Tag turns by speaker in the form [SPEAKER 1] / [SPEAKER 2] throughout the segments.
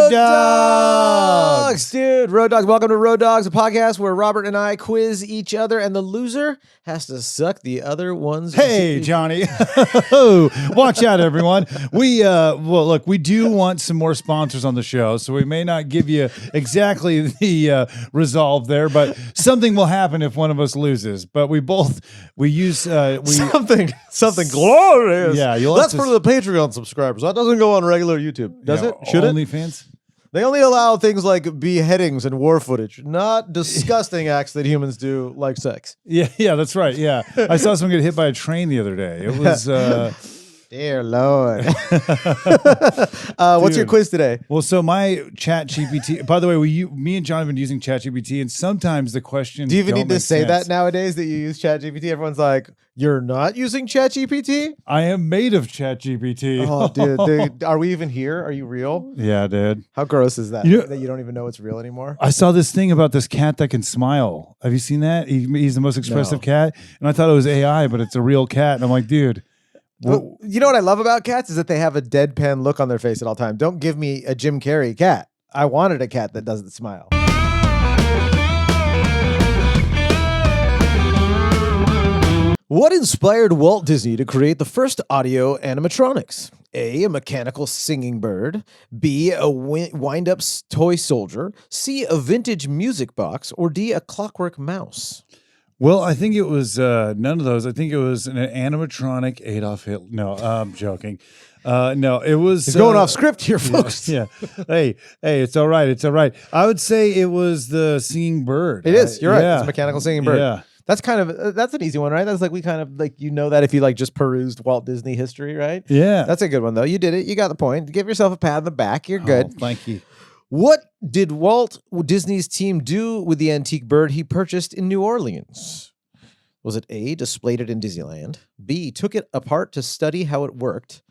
[SPEAKER 1] Road Dogs!
[SPEAKER 2] Dude, Road Dogs. Welcome to Road Dogs, a podcast where Robert and I quiz each other, and the loser has to suck the other one's
[SPEAKER 1] Hey,
[SPEAKER 2] teeth.
[SPEAKER 1] Johnny. Watch out, everyone. We look, we do want some more sponsors on the show, so we may not give you exactly the resolve there, but something will happen if one of us loses. But we use
[SPEAKER 2] something glorious.
[SPEAKER 1] Yeah,
[SPEAKER 2] that's for the Patreon subscribers. That doesn't go on regular YouTube, does it? Should it?
[SPEAKER 1] OnlyFans?
[SPEAKER 2] They only allow things like beheadings and war footage, not disgusting acts that humans do, like sex.
[SPEAKER 1] Yeah, that's right. Yeah, I saw someone get hit by a train the other day. It was.
[SPEAKER 2] Dear Lord. What's your quiz today?
[SPEAKER 1] Well, so my ChatGPT, by the way, me and John have been using ChatGPT, and sometimes the questions
[SPEAKER 2] do you even
[SPEAKER 1] don't
[SPEAKER 2] need to
[SPEAKER 1] make
[SPEAKER 2] say
[SPEAKER 1] sense.
[SPEAKER 2] that nowadays that you use ChatGPT? Everyone's like, you're not using ChatGPT?
[SPEAKER 1] I am made of ChatGPT.
[SPEAKER 2] Oh, dude, are we even here? Are you real?
[SPEAKER 1] Yeah, dude.
[SPEAKER 2] How gross is that?
[SPEAKER 1] You know,
[SPEAKER 2] that you don't even know it's real anymore?
[SPEAKER 1] I saw this thing about this cat that can smile. Have you seen that? He's the most expressive cat, and I thought it was AI, but it's a real cat. And I'm like, dude.
[SPEAKER 2] Well, you know what I love about cats is that they have a deadpan look on their face at all times. Don't give me a Jim Carrey cat. I wanted a cat that doesn't smile. What inspired Walt Disney to create the first audio animatronics? A mechanical singing bird. B, a wind-up toy soldier. C, a vintage music box. Or D, a clockwork mouse?
[SPEAKER 1] Well, I think it was none of those. I think it was an animatronic Adolf Hitler. No, I'm joking. No, it was...
[SPEAKER 2] He's going off script here, folks.
[SPEAKER 1] Yeah. Hey, it's all right. It's all right. I would say it was the singing bird.
[SPEAKER 2] It is. You're right.
[SPEAKER 1] Yeah.
[SPEAKER 2] It's a mechanical singing bird.
[SPEAKER 1] Yeah.
[SPEAKER 2] That's kind of that's an easy one, right? That's like we kind of like that if you like just perused Walt Disney history, right?
[SPEAKER 1] Yeah.
[SPEAKER 2] That's a good one though. You did it. You got the point. Give yourself a pat on the back. You're good.
[SPEAKER 1] Oh, thank you.
[SPEAKER 2] What did Walt Disney's team do with the antique bird he purchased in New Orleans? Was it A, displayed it in Disneyland? B, took it apart to study how it worked?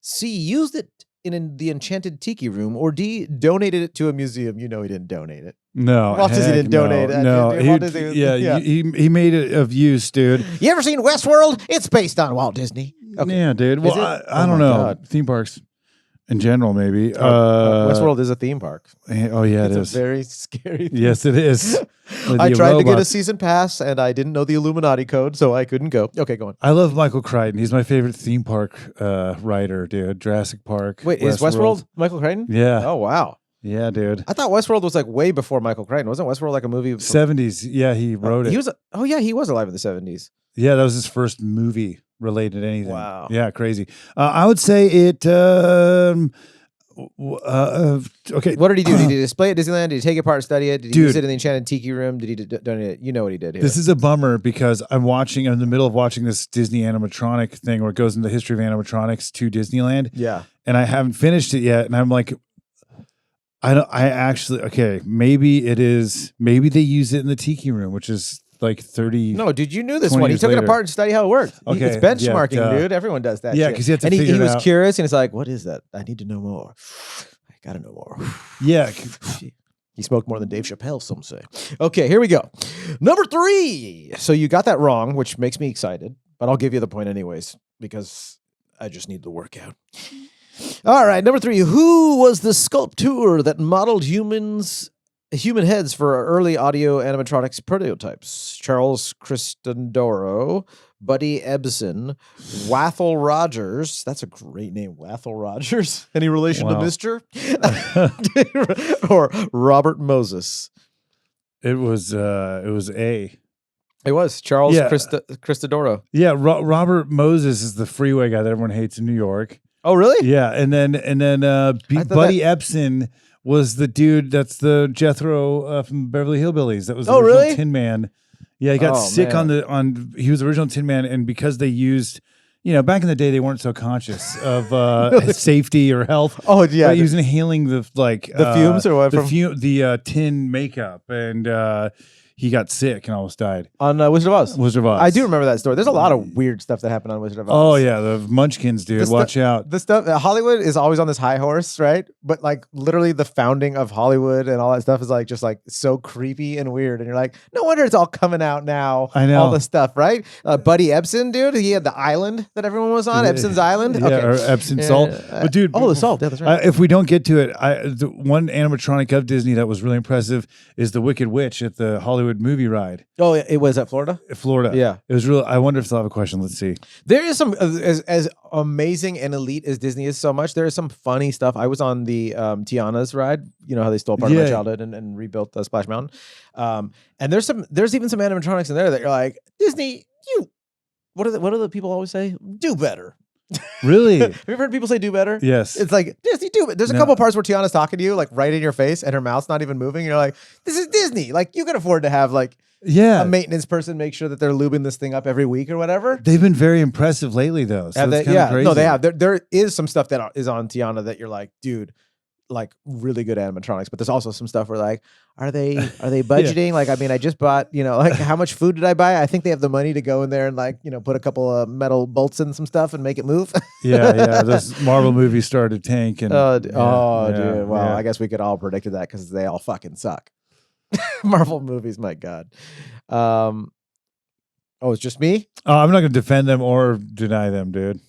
[SPEAKER 2] C, used it in the Enchanted Tiki Room? Or D, donated it to a museum? You know he didn't donate it.
[SPEAKER 1] No,
[SPEAKER 2] Walt Disney didn't donate it.
[SPEAKER 1] No,
[SPEAKER 2] Yeah.
[SPEAKER 1] he made it of use, dude.
[SPEAKER 2] You ever seen Westworld? It's based on Walt Disney. Okay.
[SPEAKER 1] Yeah, dude. Well, I don't know.
[SPEAKER 2] God.
[SPEAKER 1] Theme parks in general, maybe.
[SPEAKER 2] Westworld is a theme park.
[SPEAKER 1] Oh, yeah,
[SPEAKER 2] It's
[SPEAKER 1] it is.
[SPEAKER 2] a very scary theme.
[SPEAKER 1] Yes, it is.
[SPEAKER 2] I tried to get a season pass, and I didn't know the Illuminati code, so I couldn't go. Okay, go on.
[SPEAKER 1] I love Michael Crichton. He's my favorite theme park writer, dude. Jurassic Park.
[SPEAKER 2] Wait, is Westworld Michael Crichton?
[SPEAKER 1] Yeah.
[SPEAKER 2] Oh, wow.
[SPEAKER 1] Yeah, dude.
[SPEAKER 2] I thought Westworld was like way before Michael Crichton. Wasn't Westworld like a movie?
[SPEAKER 1] 70s. Yeah, he wrote it.
[SPEAKER 2] He was alive in the 70s.
[SPEAKER 1] Yeah, that was his first movie related to anything.
[SPEAKER 2] Wow.
[SPEAKER 1] Yeah, crazy. I would say it... okay.
[SPEAKER 2] What did he do? Did he display it at Disneyland? Did he take it apart and study it? Did he
[SPEAKER 1] Dude.
[SPEAKER 2] use it in the Enchanted Tiki Room? Did he donate it? You know what he did here.
[SPEAKER 1] This is a bummer because I'm in the middle of watching this Disney animatronic thing where it goes into the history of animatronics to Disneyland.
[SPEAKER 2] Yeah.
[SPEAKER 1] And I haven't finished it yet. And I'm like, maybe they use it in the Tiki Room, which is like 30.
[SPEAKER 2] No, dude, you knew this
[SPEAKER 1] 20
[SPEAKER 2] one. He
[SPEAKER 1] years
[SPEAKER 2] took
[SPEAKER 1] later.
[SPEAKER 2] it apart and studied how it worked.
[SPEAKER 1] Okay,
[SPEAKER 2] It's benchmarking,
[SPEAKER 1] yeah,
[SPEAKER 2] dude. Everyone does that.
[SPEAKER 1] Yeah,
[SPEAKER 2] shit.
[SPEAKER 1] because you have to
[SPEAKER 2] and
[SPEAKER 1] figure
[SPEAKER 2] he
[SPEAKER 1] it
[SPEAKER 2] was
[SPEAKER 1] out.
[SPEAKER 2] curious, and he's like, "What is that? I need to know more. I gotta know more."
[SPEAKER 1] Yeah.
[SPEAKER 2] He smoked more than Dave Chappelle, some say. Okay, here we go. Number 3. So you got that wrong, which makes me excited, but I'll give you the point anyways because I just need the workout. All right, number 3. Who was the sculptor that modeled human heads for early audio animatronics prototypes? Charles Cristodoro, Buddy Ebsen, Wathel Rogers. That's a great name, Wathel Rogers. Any relation to Mr.? Or Robert Moses?
[SPEAKER 1] It was A.
[SPEAKER 2] It was Charles
[SPEAKER 1] Yeah.
[SPEAKER 2] Cristodoro.
[SPEAKER 1] Yeah, Robert Moses is the freeway guy that everyone hates in New York.
[SPEAKER 2] Oh, really?
[SPEAKER 1] Yeah, and then Buddy Ebsen was the dude that's the Jethro from Beverly Hillbillies. That was the original
[SPEAKER 2] really?
[SPEAKER 1] Tin Man. Yeah, he got sick
[SPEAKER 2] man.
[SPEAKER 1] he was the original Tin Man, and because they used, back in the day they weren't so conscious of safety or health.
[SPEAKER 2] Oh yeah,
[SPEAKER 1] he was inhaling the
[SPEAKER 2] fumes or what?
[SPEAKER 1] The tin makeup, and he got sick and almost died.
[SPEAKER 2] On Wizard of Oz.
[SPEAKER 1] Wizard of Oz.
[SPEAKER 2] I do remember that story. There's a lot of weird stuff that happened on Wizard of Oz.
[SPEAKER 1] Oh yeah, the Munchkins, dude. Watch out.
[SPEAKER 2] The stuff Hollywood is always on this high horse, right? But like literally the founding of Hollywood and all that stuff is like just like so creepy and weird. And you're like, no wonder it's all coming out now.
[SPEAKER 1] I know
[SPEAKER 2] all the stuff, right? Buddy Ebsen, dude. He had the island that everyone was on, Ebsen's Island.
[SPEAKER 1] Yeah,
[SPEAKER 2] Okay.
[SPEAKER 1] or Epsom salt. But dude,
[SPEAKER 2] the salt. Yeah, that's right.
[SPEAKER 1] if we don't get to it, the one animatronic of Disney that was really impressive is the Wicked Witch at the Hollywood movie ride.
[SPEAKER 2] Oh, it was at Florida.
[SPEAKER 1] Florida.
[SPEAKER 2] Yeah,
[SPEAKER 1] it was real. I wonder if they'll have a question. Let's see.
[SPEAKER 2] There is some as amazing and elite as Disney is so much. There is some funny stuff. I was on the Tiana's ride. You know how they stole part of my childhood and rebuilt Splash Mountain. And there's even some animatronics in there that you're like, Disney, what do the people always say? Do better.
[SPEAKER 1] Really?
[SPEAKER 2] Have you ever heard people say do better?
[SPEAKER 1] Yes.
[SPEAKER 2] It's like, Disney, do it. There's a couple parts where Tiana's talking to you, like right in your face, and her mouth's not even moving. And you're like, this is Disney. Like, you can afford to have like a maintenance person make sure that they're lubing this thing up every week or whatever.
[SPEAKER 1] They've been very impressive lately, though. So it's kind of crazy.
[SPEAKER 2] No, they have. There is some stuff that is on Tiana that you're like, dude, like really good animatronics. But there's also some stuff where like, are they budgeting? Like, I mean, I just bought, like how much food did I buy? I think they have the money to go in there and like, put a couple of metal bolts in some stuff and make it move.
[SPEAKER 1] yeah. Those Marvel movies started to tank. And,
[SPEAKER 2] dude. Well, I guess we could all predicted that because they all fucking suck. Marvel movies, my God. It's just me?
[SPEAKER 1] I'm not going to defend them or deny them, dude.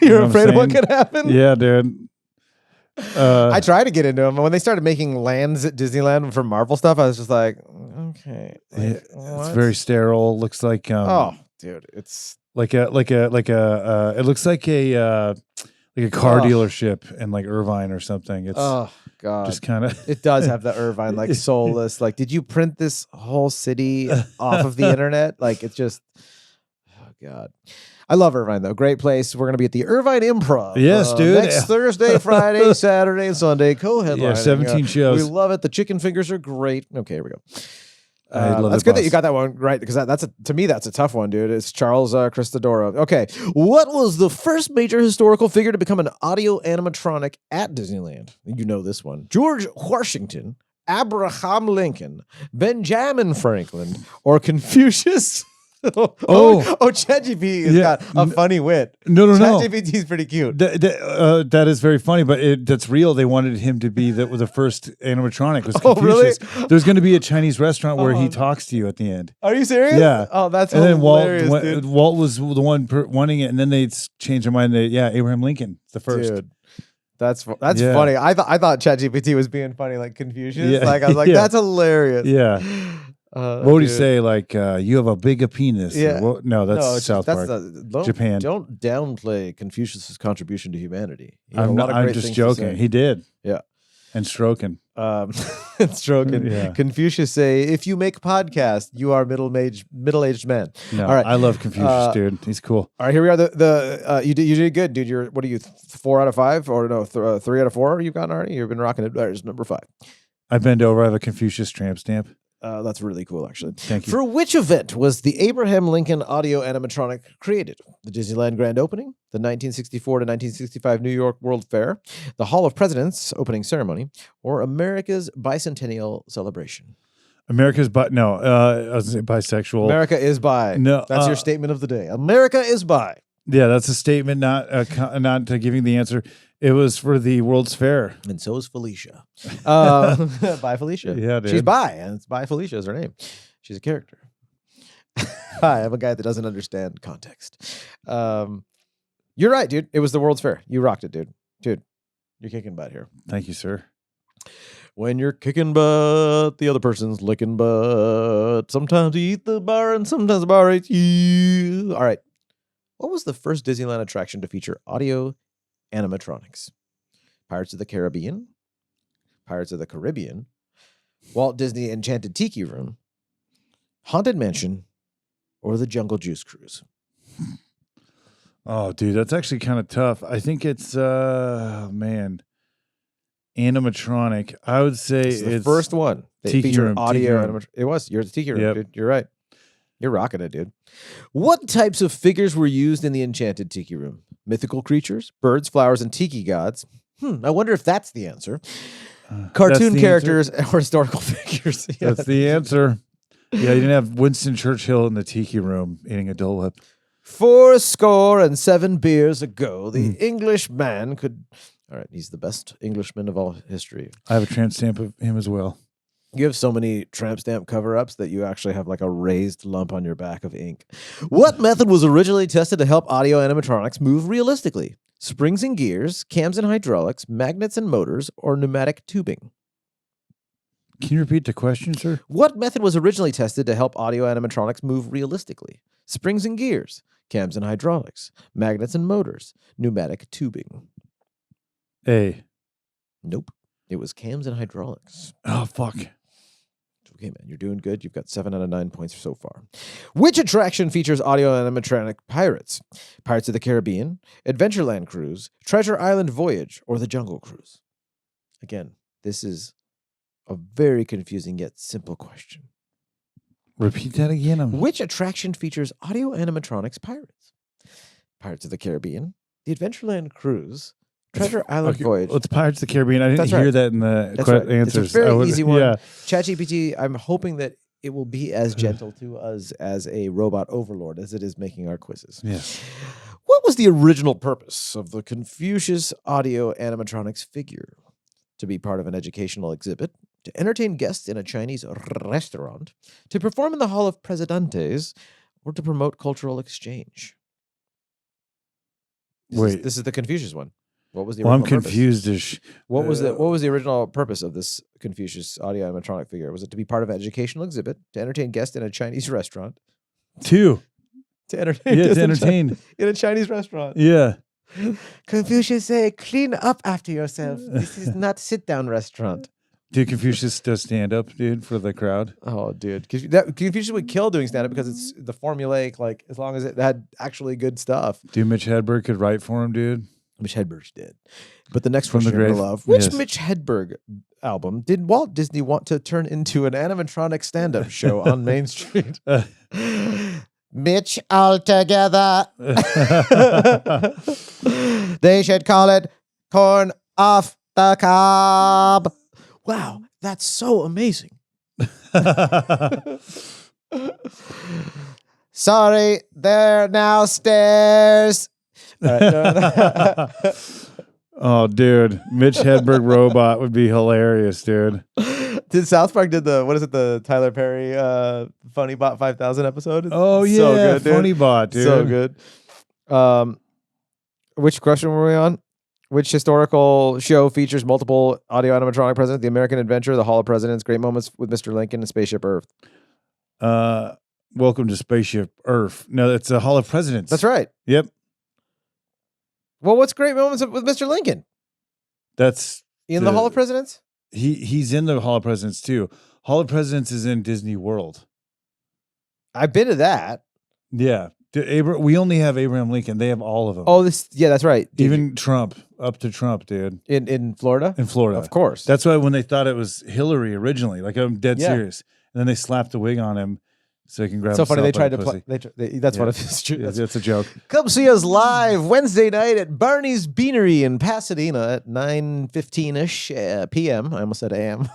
[SPEAKER 2] You're afraid of what could happen?
[SPEAKER 1] Yeah, dude.
[SPEAKER 2] I tried to get into them. When they started making lands at Disneyland for Marvel stuff, I was just like, okay. Like,
[SPEAKER 1] it's very sterile. Looks like
[SPEAKER 2] dude, it's
[SPEAKER 1] like a it looks like a car dealership in like Irvine or something. It's
[SPEAKER 2] God,
[SPEAKER 1] just kind of
[SPEAKER 2] it does have the Irvine like soulless. Like, did you print this whole city off of the internet? Like, it's just God. I love Irvine, though. Great place. We're going to be at the Irvine Improv.
[SPEAKER 1] Yes, dude.
[SPEAKER 2] Next Thursday, Friday, Saturday, and Sunday. Co-headlining.
[SPEAKER 1] Yeah, 17 shows.
[SPEAKER 2] We love it. The chicken fingers are great. Okay, here we go.
[SPEAKER 1] That's
[SPEAKER 2] good that you got that one right, because to me, that's a tough one, dude. It's Charles Christodoro. Okay. What was the first major historical figure to become an audio animatronic at Disneyland? You know this one. George Washington, Abraham Lincoln, Benjamin Franklin, or Confucius? ChatGPT has got a funny wit.
[SPEAKER 1] No.
[SPEAKER 2] ChatGPT is pretty cute.
[SPEAKER 1] That is very funny, but that's real. They wanted him to be the first animatronic. Was Confucius.
[SPEAKER 2] Really?
[SPEAKER 1] There's going to be a Chinese restaurant where he talks to you at the end.
[SPEAKER 2] Are you serious?
[SPEAKER 1] Yeah.
[SPEAKER 2] Oh, that's
[SPEAKER 1] and
[SPEAKER 2] hilarious,
[SPEAKER 1] then
[SPEAKER 2] dude.
[SPEAKER 1] Walt was the one wanting it, and then they changed their mind. Abraham Lincoln, the first.
[SPEAKER 2] Dude. That's funny. I thought ChatGPT was being funny, like Confucius.
[SPEAKER 1] Yeah.
[SPEAKER 2] Like I was like, that's hilarious.
[SPEAKER 1] Yeah. What would he say? Like, you have a bigger penis.
[SPEAKER 2] Yeah.
[SPEAKER 1] No, that's South Park. Japan.
[SPEAKER 2] Don't downplay Confucius's contribution to humanity.
[SPEAKER 1] I'm just joking. He did.
[SPEAKER 2] Yeah.
[SPEAKER 1] And stroking.
[SPEAKER 2] Stroking. Yeah. Confucius say, if you make podcast, you are middle-aged man.
[SPEAKER 1] No,
[SPEAKER 2] all right.
[SPEAKER 1] I love Confucius, dude. He's cool.
[SPEAKER 2] All right, here we are. You did good, dude. What are you, 4 out of 5? Or no, 3 out of 4 you've gotten already? You've been rocking it. There's number 5.
[SPEAKER 1] I bend over. I have a Confucius tramp stamp.
[SPEAKER 2] That's really cool, actually.
[SPEAKER 1] Thank you.
[SPEAKER 2] For which event was the Abraham Lincoln audio animatronic created? The Disneyland Grand Opening, the 1964 to 1965 New York World Fair, the Hall of Presidents opening ceremony, or America's bicentennial celebration?
[SPEAKER 1] I was gonna say bisexual.
[SPEAKER 2] America is bi.
[SPEAKER 1] No,
[SPEAKER 2] that's your statement of the day. America is bi.
[SPEAKER 1] Yeah, that's a statement, not giving the answer. It was for the World's Fair.
[SPEAKER 2] And so is Felicia. Bye, Felicia.
[SPEAKER 1] Yeah, dude.
[SPEAKER 2] She's bi, and it's Bye Felicia is her name. She's a character. Hi, I'm a guy that doesn't understand context. You're right, dude. It was the World's Fair. You rocked it, dude. Dude, you're kicking butt here.
[SPEAKER 1] Thank you, sir.
[SPEAKER 2] When you're kicking butt, the other person's licking butt. Sometimes you eat the bar, and sometimes the bar eats you. All right. What was the first Disneyland attraction to feature audio animatronics? Pirates of the Caribbean, Pirates of the Caribbean, Walt Disney Enchanted Tiki Room, Haunted Mansion, or the Jungle Juice Cruise?
[SPEAKER 1] Oh, dude, that's actually kind of tough. I think it's animatronic. I would say it's
[SPEAKER 2] the first one. They
[SPEAKER 1] Tiki
[SPEAKER 2] featured
[SPEAKER 1] Room,
[SPEAKER 2] audio
[SPEAKER 1] Tiki Room.
[SPEAKER 2] It was. You're the Tiki Room,
[SPEAKER 1] Yep.
[SPEAKER 2] dude. You're right. You're rocking it, dude. What types of figures were used in the Enchanted Tiki Room? Mythical creatures, birds, flowers, and tiki gods. I wonder if that's the answer. Cartoon
[SPEAKER 1] the
[SPEAKER 2] characters or historical figures. Yeah.
[SPEAKER 1] That's the answer. Yeah, you didn't have Winston Churchill in the tiki room eating a Dole Whip.
[SPEAKER 2] 407 beers ago, the Englishman could... All right, he's the best Englishman of all history.
[SPEAKER 1] I have a tramp stamp of him as well.
[SPEAKER 2] You have so many tramp stamp cover-ups that you actually have like a raised lump on your back of ink. What method was originally tested to help audio animatronics move realistically? Springs and gears, cams and hydraulics, magnets and motors, or pneumatic tubing?
[SPEAKER 1] Can you repeat the question, sir?
[SPEAKER 2] What method was originally tested to help audio animatronics move realistically? Springs and gears, cams and hydraulics, magnets and motors, pneumatic tubing.
[SPEAKER 1] A.
[SPEAKER 2] Nope. It was cams and hydraulics.
[SPEAKER 1] Oh, fuck.
[SPEAKER 2] Okay, man, you're doing good. You've got 7 out of 9 points so far. Which attraction features audio animatronic pirates? Pirates of the Caribbean, Adventureland Cruise, Treasure Island Voyage, or the Jungle Cruise? Again, this is a very confusing yet simple question.
[SPEAKER 1] Repeat that again.
[SPEAKER 2] Which attraction features audio animatronics pirates? Pirates of the Caribbean, the Adventureland Cruise, Treasure Island Voyage.
[SPEAKER 1] Well, it's Pirates of the Caribbean. I didn't
[SPEAKER 2] That's
[SPEAKER 1] hear that in the answers.
[SPEAKER 2] It's a very easy one.
[SPEAKER 1] Yeah.
[SPEAKER 2] ChatGPT, I'm hoping that it will be as gentle to us as a robot overlord as it is making our quizzes.
[SPEAKER 1] Yes.
[SPEAKER 2] What was the original purpose of the Confucius audio animatronics figure? To be part of an educational exhibit, to entertain guests in a Chinese restaurant, to perform in the Hall of Presidentes, or to promote cultural exchange? This is the Confucius one. What was the original
[SPEAKER 1] I'm confused.
[SPEAKER 2] What was the original purpose of this Confucius audio animatronic figure? Was it to be part of an educational exhibit, to entertain guests in a Chinese restaurant?
[SPEAKER 1] 2.
[SPEAKER 2] To entertain guests in a Chinese restaurant.
[SPEAKER 1] Yeah.
[SPEAKER 2] Confucius say, clean up after yourself. This is not a sit-down restaurant.
[SPEAKER 1] Dude, Confucius does stand up, dude, for the crowd.
[SPEAKER 2] Oh, dude. Confucius would kill doing stand-up because it's the formulaic, like, as long as it had actually good stuff.
[SPEAKER 1] Dude, Mitch Hedberg could write for him, dude.
[SPEAKER 2] Mitch Hedberg's dead. But the next one you're going to love. Which Mitch Hedberg album did Walt Disney want to turn into an animatronic stand-up show on Main Street? Mitch Altogether. They should call it Corn Off the Cob. Wow, that's so amazing. Sorry, they're now stairs.
[SPEAKER 1] Oh, dude. Mitch Hedberg robot would be hilarious, dude.
[SPEAKER 2] Did South Park the Tyler Perry Funny Bot 5000 episode?
[SPEAKER 1] Oh, yeah.
[SPEAKER 2] So good, dude.
[SPEAKER 1] Funny Bot, dude.
[SPEAKER 2] So good. Which question were we on? Which historical show features multiple audio animatronic presidents? The American Adventure, The Hall of Presidents, Great Moments with Mr. Lincoln, and Spaceship Earth.
[SPEAKER 1] Welcome to Spaceship Earth. No, it's the Hall of Presidents.
[SPEAKER 2] That's right.
[SPEAKER 1] Yep.
[SPEAKER 2] Well, what's Great Moments with Mr. Lincoln?
[SPEAKER 1] That's
[SPEAKER 2] in the Hall of Presidents?
[SPEAKER 1] He's in the Hall of Presidents too. Hall of Presidents is in Disney World.
[SPEAKER 2] I've been to that.
[SPEAKER 1] Yeah. We only have Abraham Lincoln. They have all of them.
[SPEAKER 2] Oh, that's right.
[SPEAKER 1] Even Trump, up to Trump, dude.
[SPEAKER 2] In Florida?
[SPEAKER 1] In Florida.
[SPEAKER 2] Of course.
[SPEAKER 1] That's why when they thought it was Hillary originally, like I'm dead serious. And then they slapped the wig on him so he can grab.
[SPEAKER 2] So funny. They tried to
[SPEAKER 1] play.
[SPEAKER 2] That's what it is.
[SPEAKER 1] That's a joke.
[SPEAKER 2] Come see us live Wednesday night at Barney's Beanery in Pasadena at 9:15ish p.m. I almost said a.m.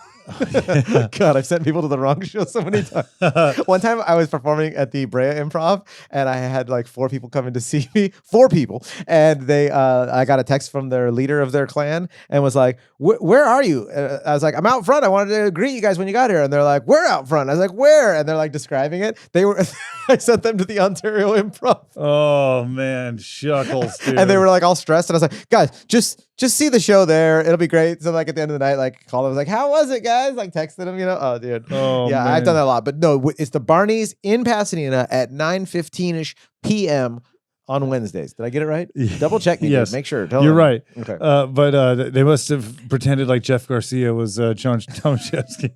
[SPEAKER 2] God, I've sent people to the wrong show so many times. One time I was performing at the Brea Improv and I had like 4 people coming to see me. 4 people. And they I got a text from their leader of their clan and was like, where are you? I was like, I'm out front. I wanted to greet you guys when you got here. And they're like, we're out front. I was like, where? And they're like describing it. They were I sent them to the Ontario Improv.
[SPEAKER 1] Oh man, shuckles, dude.
[SPEAKER 2] And they were like all stressed. And I was like, guys, just see the show there. It'll be great. So like at the end of the night, like call them, I was like, how was it, guys? Like texted them, Oh, dude.
[SPEAKER 1] Oh,
[SPEAKER 2] yeah,
[SPEAKER 1] man.
[SPEAKER 2] I've done that a lot. But no, it's the Barney's in Pasadena at 9:15ish p.m. on Wednesdays. Did I get it right? Double check me.
[SPEAKER 1] Yes.
[SPEAKER 2] Dude. Make sure.
[SPEAKER 1] You're right.
[SPEAKER 2] Okay.
[SPEAKER 1] But they must have pretended like Jeff Garcia was Jon Tomashefsky.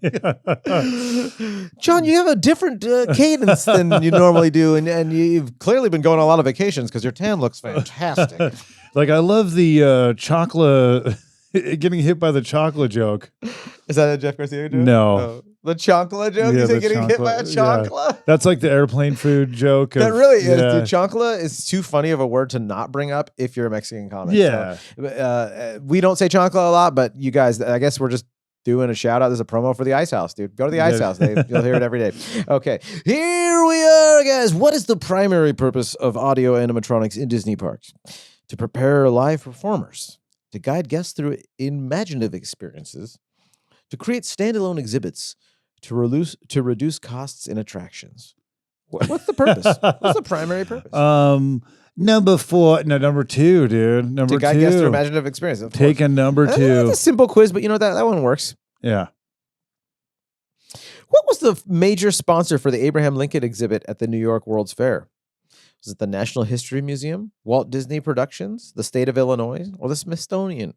[SPEAKER 2] John, you have a different cadence than you normally do. And you've clearly been going on a lot of vacations because your tan looks fantastic.
[SPEAKER 1] Like, I love the chocolate, getting hit by the chocolate joke.
[SPEAKER 2] Is that a Jeff Garcia joke?
[SPEAKER 1] No.
[SPEAKER 2] Oh. The chocolate joke?
[SPEAKER 1] Yeah,
[SPEAKER 2] You say getting hit by a chocolate?
[SPEAKER 1] Yeah. That's like the airplane food joke.
[SPEAKER 2] That really is. Dude, chocolate is too funny of a word to not bring up if you're a Mexican comic.
[SPEAKER 1] Yeah.
[SPEAKER 2] So, we don't say chocolate a lot, but you guys, I guess we're just doing a shout out. There's a promo for the Ice House, dude. Go to the Ice House. You'll hear it every day. Okay, here we are, guys. What is the primary purpose of audio animatronics in Disney parks? To prepare live performers, to guide guests through imaginative experiences, to create standalone exhibits, to reduce costs in attractions. What's the purpose? What's the primary purpose?
[SPEAKER 1] Number 2, dude. Number 2.
[SPEAKER 2] To guide guests through imaginative experience.
[SPEAKER 1] Take a number 2.
[SPEAKER 2] That's a simple quiz, but you know that one works.
[SPEAKER 1] Yeah.
[SPEAKER 2] What was the major sponsor for the Abraham Lincoln exhibit at the New York World's Fair? Was it the National History Museum, Walt Disney Productions, the state of Illinois, or the Smithsonian?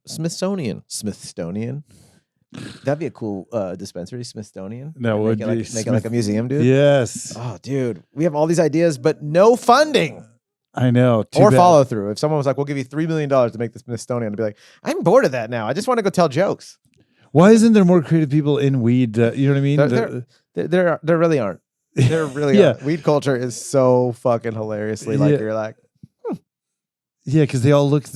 [SPEAKER 2] That'd be a cool dispensary, Smithsonian.
[SPEAKER 1] That would
[SPEAKER 2] make
[SPEAKER 1] be.
[SPEAKER 2] Make it like a museum, dude.
[SPEAKER 1] Yes.
[SPEAKER 2] Oh, dude. We have all these ideas, but no funding.
[SPEAKER 1] I know.
[SPEAKER 2] Or follow through. If someone was like, we'll give you $3 million to make the Smithsonian, I'd be like, I'm bored of that now. I just want to go tell jokes.
[SPEAKER 1] Why isn't there more creative people in weed? You know what I mean?
[SPEAKER 2] There really aren't. There really aren't. Weed culture is so fucking hilariously you're like,
[SPEAKER 1] yeah, because they all look.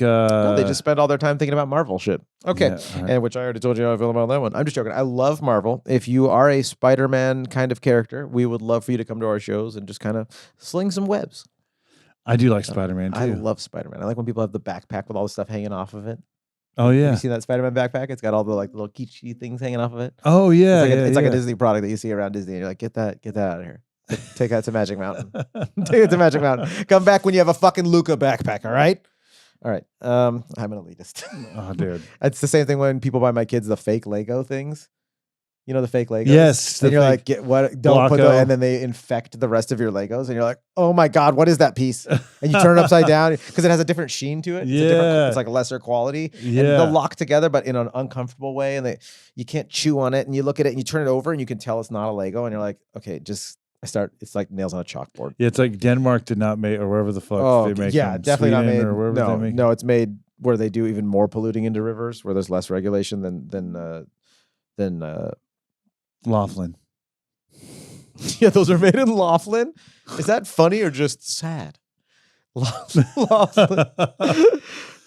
[SPEAKER 2] no, they just spend all their time thinking about Marvel shit. Okay, right. And which I already told you how I feel about that one. I'm just joking. I love Marvel. If you are a Spider-Man kind of character, we would love for you to come to our shows and just kind of sling some webs.
[SPEAKER 1] I do like Spider-Man too.
[SPEAKER 2] I love Spider-Man. I like when people have the backpack with all the stuff hanging off of it.
[SPEAKER 1] Oh yeah,
[SPEAKER 2] have you seen that Spider-Man backpack? It's got all the little kitschy things hanging off of it.
[SPEAKER 1] Oh yeah,
[SPEAKER 2] it's like a Disney product that you see around Disney. And you're like, get that out of here. Take that to Magic Mountain. Take it to Magic Mountain. Come back when you have a fucking Luca backpack. All right. I'm an elitist.
[SPEAKER 1] Oh, dude,
[SPEAKER 2] it's the same thing when people buy my kids the fake Lego things. You know the fake Legos?
[SPEAKER 1] Yes.
[SPEAKER 2] And you're like, don't put those, and then they infect the rest of your Legos, and you're like, oh my God, what is that piece? And you turn it upside down because it has a different sheen to it. It's like a lesser quality.
[SPEAKER 1] Yeah.
[SPEAKER 2] And they'll lock together, but in an uncomfortable way, and you can't chew on it, and you look at it and you turn it over and you can tell it's not a Lego, and you're like, okay, it's like nails on a chalkboard.
[SPEAKER 1] Yeah, it's like Denmark did not make, or wherever the fuck they make them.
[SPEAKER 2] Definitely
[SPEAKER 1] Sweden,
[SPEAKER 2] not made.
[SPEAKER 1] or wherever they make.
[SPEAKER 2] No, it's made where they do even more polluting into rivers, where there's less regulation than
[SPEAKER 1] Laughlin.
[SPEAKER 2] Yeah, those are made in Laughlin. Is that funny or just sad? Laughlin.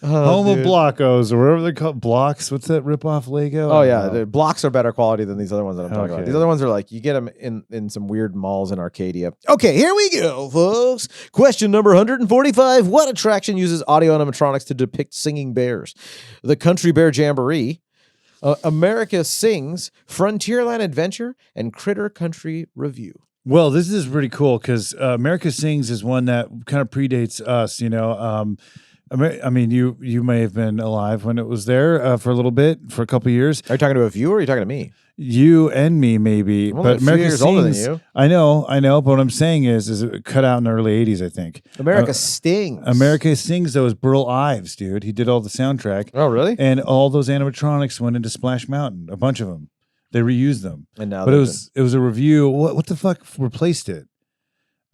[SPEAKER 1] Home of Blockos, or whatever they call blocks. What's that rip-off Lego?
[SPEAKER 2] Oh yeah, the blocks are better quality than these other ones that I'm talking about. These other ones are like you get them in some weird malls in Arcadia. Okay, here we go, folks. Question number 145: what attraction uses audio animatronics to depict singing bears? The Country Bear Jamboree, America Sings, Frontierland Adventure, and Critter Country Review.
[SPEAKER 1] Well, this is pretty cool because America Sings is one that kind of predates us. You know, I mean, you may have been alive when it was there for a little bit, for a couple of years.
[SPEAKER 2] Are you talking to a viewer or are you talking to me?
[SPEAKER 1] You and me, maybe.
[SPEAKER 2] I'm only
[SPEAKER 1] but
[SPEAKER 2] a few
[SPEAKER 1] America
[SPEAKER 2] years
[SPEAKER 1] Sings,
[SPEAKER 2] older than you.
[SPEAKER 1] I know. But what I'm saying is it cut out in the early 80s, I think.
[SPEAKER 2] America Stings.
[SPEAKER 1] America Sings, though, is Burl Ives, dude. He did all the soundtrack.
[SPEAKER 2] Oh, really?
[SPEAKER 1] And all those animatronics went into Splash Mountain, a bunch of them. They reused them.
[SPEAKER 2] And now
[SPEAKER 1] but it was a review. What the fuck replaced it?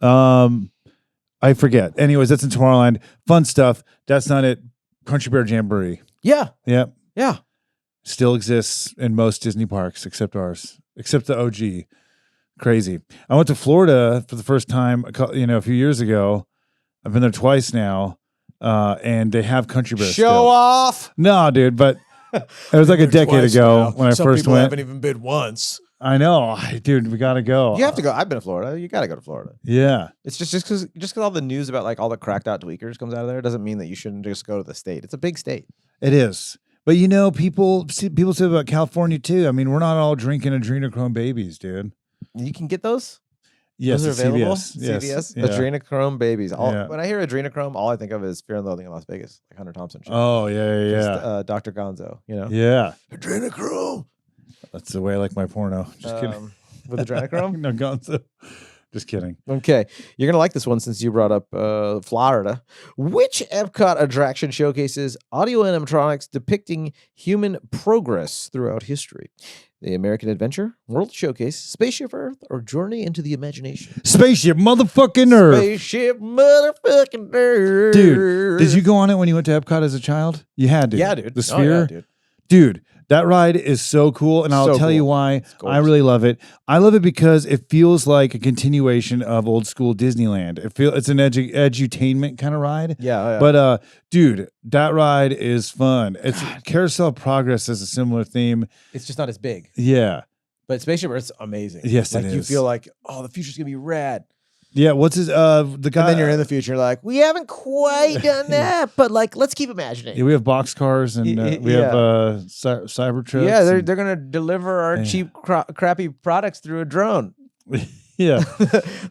[SPEAKER 1] I forget. Anyways, that's in Tomorrowland. Fun stuff. That's not it. Country Bear Jamboree.
[SPEAKER 2] Yeah.
[SPEAKER 1] Yep.
[SPEAKER 2] Yeah.
[SPEAKER 1] Still exists in most Disney parks except ours, except the OG. Crazy. I went to Florida for the first time, a few years ago. I've been there twice now, and they have Country Bear.
[SPEAKER 2] Show off.
[SPEAKER 1] No, dude, but it was like a decade ago when I first went.
[SPEAKER 2] Haven't even been once.
[SPEAKER 1] I know, dude. We gotta go.
[SPEAKER 2] You have to go. I've been to Florida. You gotta go to Florida.
[SPEAKER 1] Yeah.
[SPEAKER 2] It's just because all the news about like all the cracked out tweakers comes out of there doesn't mean that you shouldn't just go to the state. It's a big state.
[SPEAKER 1] It is. But people say about California too. I mean, we're not all drinking adrenochrome babies, dude.
[SPEAKER 2] You can get those.
[SPEAKER 1] Yes,
[SPEAKER 2] those are available.
[SPEAKER 1] CVS.
[SPEAKER 2] CVS.
[SPEAKER 1] Yeah.
[SPEAKER 2] Adrenochrome babies. When I hear adrenochrome, all I think of is Fear and Loathing in Las Vegas, like Hunter Thompson. Shit.
[SPEAKER 1] Oh yeah.
[SPEAKER 2] Just, Dr. Gonzo. You know.
[SPEAKER 1] Yeah.
[SPEAKER 2] Adrenochrome.
[SPEAKER 1] That's the way I like my porno. Just kidding.
[SPEAKER 2] With adrenochrome?
[SPEAKER 1] No, Gonzo. Just kidding.
[SPEAKER 2] Okay. You're going to like this one since you brought up Florida. Which Epcot attraction showcases audio animatronics depicting human progress throughout history? The American Adventure, World Showcase, Spaceship Earth, or Journey into the Imagination?
[SPEAKER 1] Spaceship motherfucking Earth.
[SPEAKER 2] Spaceship motherfucking Earth.
[SPEAKER 1] Dude, did you go on it when you went to Epcot as a child? You had to.
[SPEAKER 2] Yeah, dude.
[SPEAKER 1] The Sphere?
[SPEAKER 2] Oh, yeah, dude.
[SPEAKER 1] Dude, that ride is so cool, and I'll
[SPEAKER 2] So
[SPEAKER 1] tell you
[SPEAKER 2] cool.
[SPEAKER 1] why
[SPEAKER 2] It's
[SPEAKER 1] I
[SPEAKER 2] gorgeous.
[SPEAKER 1] really love it. I love it because it feels like a continuation of old school Disneyland. It's an edutainment kind of ride.
[SPEAKER 2] Yeah.
[SPEAKER 1] But dude, that ride is fun. It's Carousel of Progress has a similar theme.
[SPEAKER 2] It's just not as big.
[SPEAKER 1] Yeah.
[SPEAKER 2] But Spaceship Earth's amazing.
[SPEAKER 1] Yes,
[SPEAKER 2] like
[SPEAKER 1] it
[SPEAKER 2] you
[SPEAKER 1] is.
[SPEAKER 2] feel like, oh, the future's gonna be rad.
[SPEAKER 1] Yeah, what's his the guy?
[SPEAKER 2] And then you're in the future, like, we haven't quite done that, but like, let's keep imagining.
[SPEAKER 1] Yeah, we have boxcars and we have cyber trucks.
[SPEAKER 2] Yeah, they're gonna deliver our cheap, crappy products through a drone.
[SPEAKER 1] Yeah,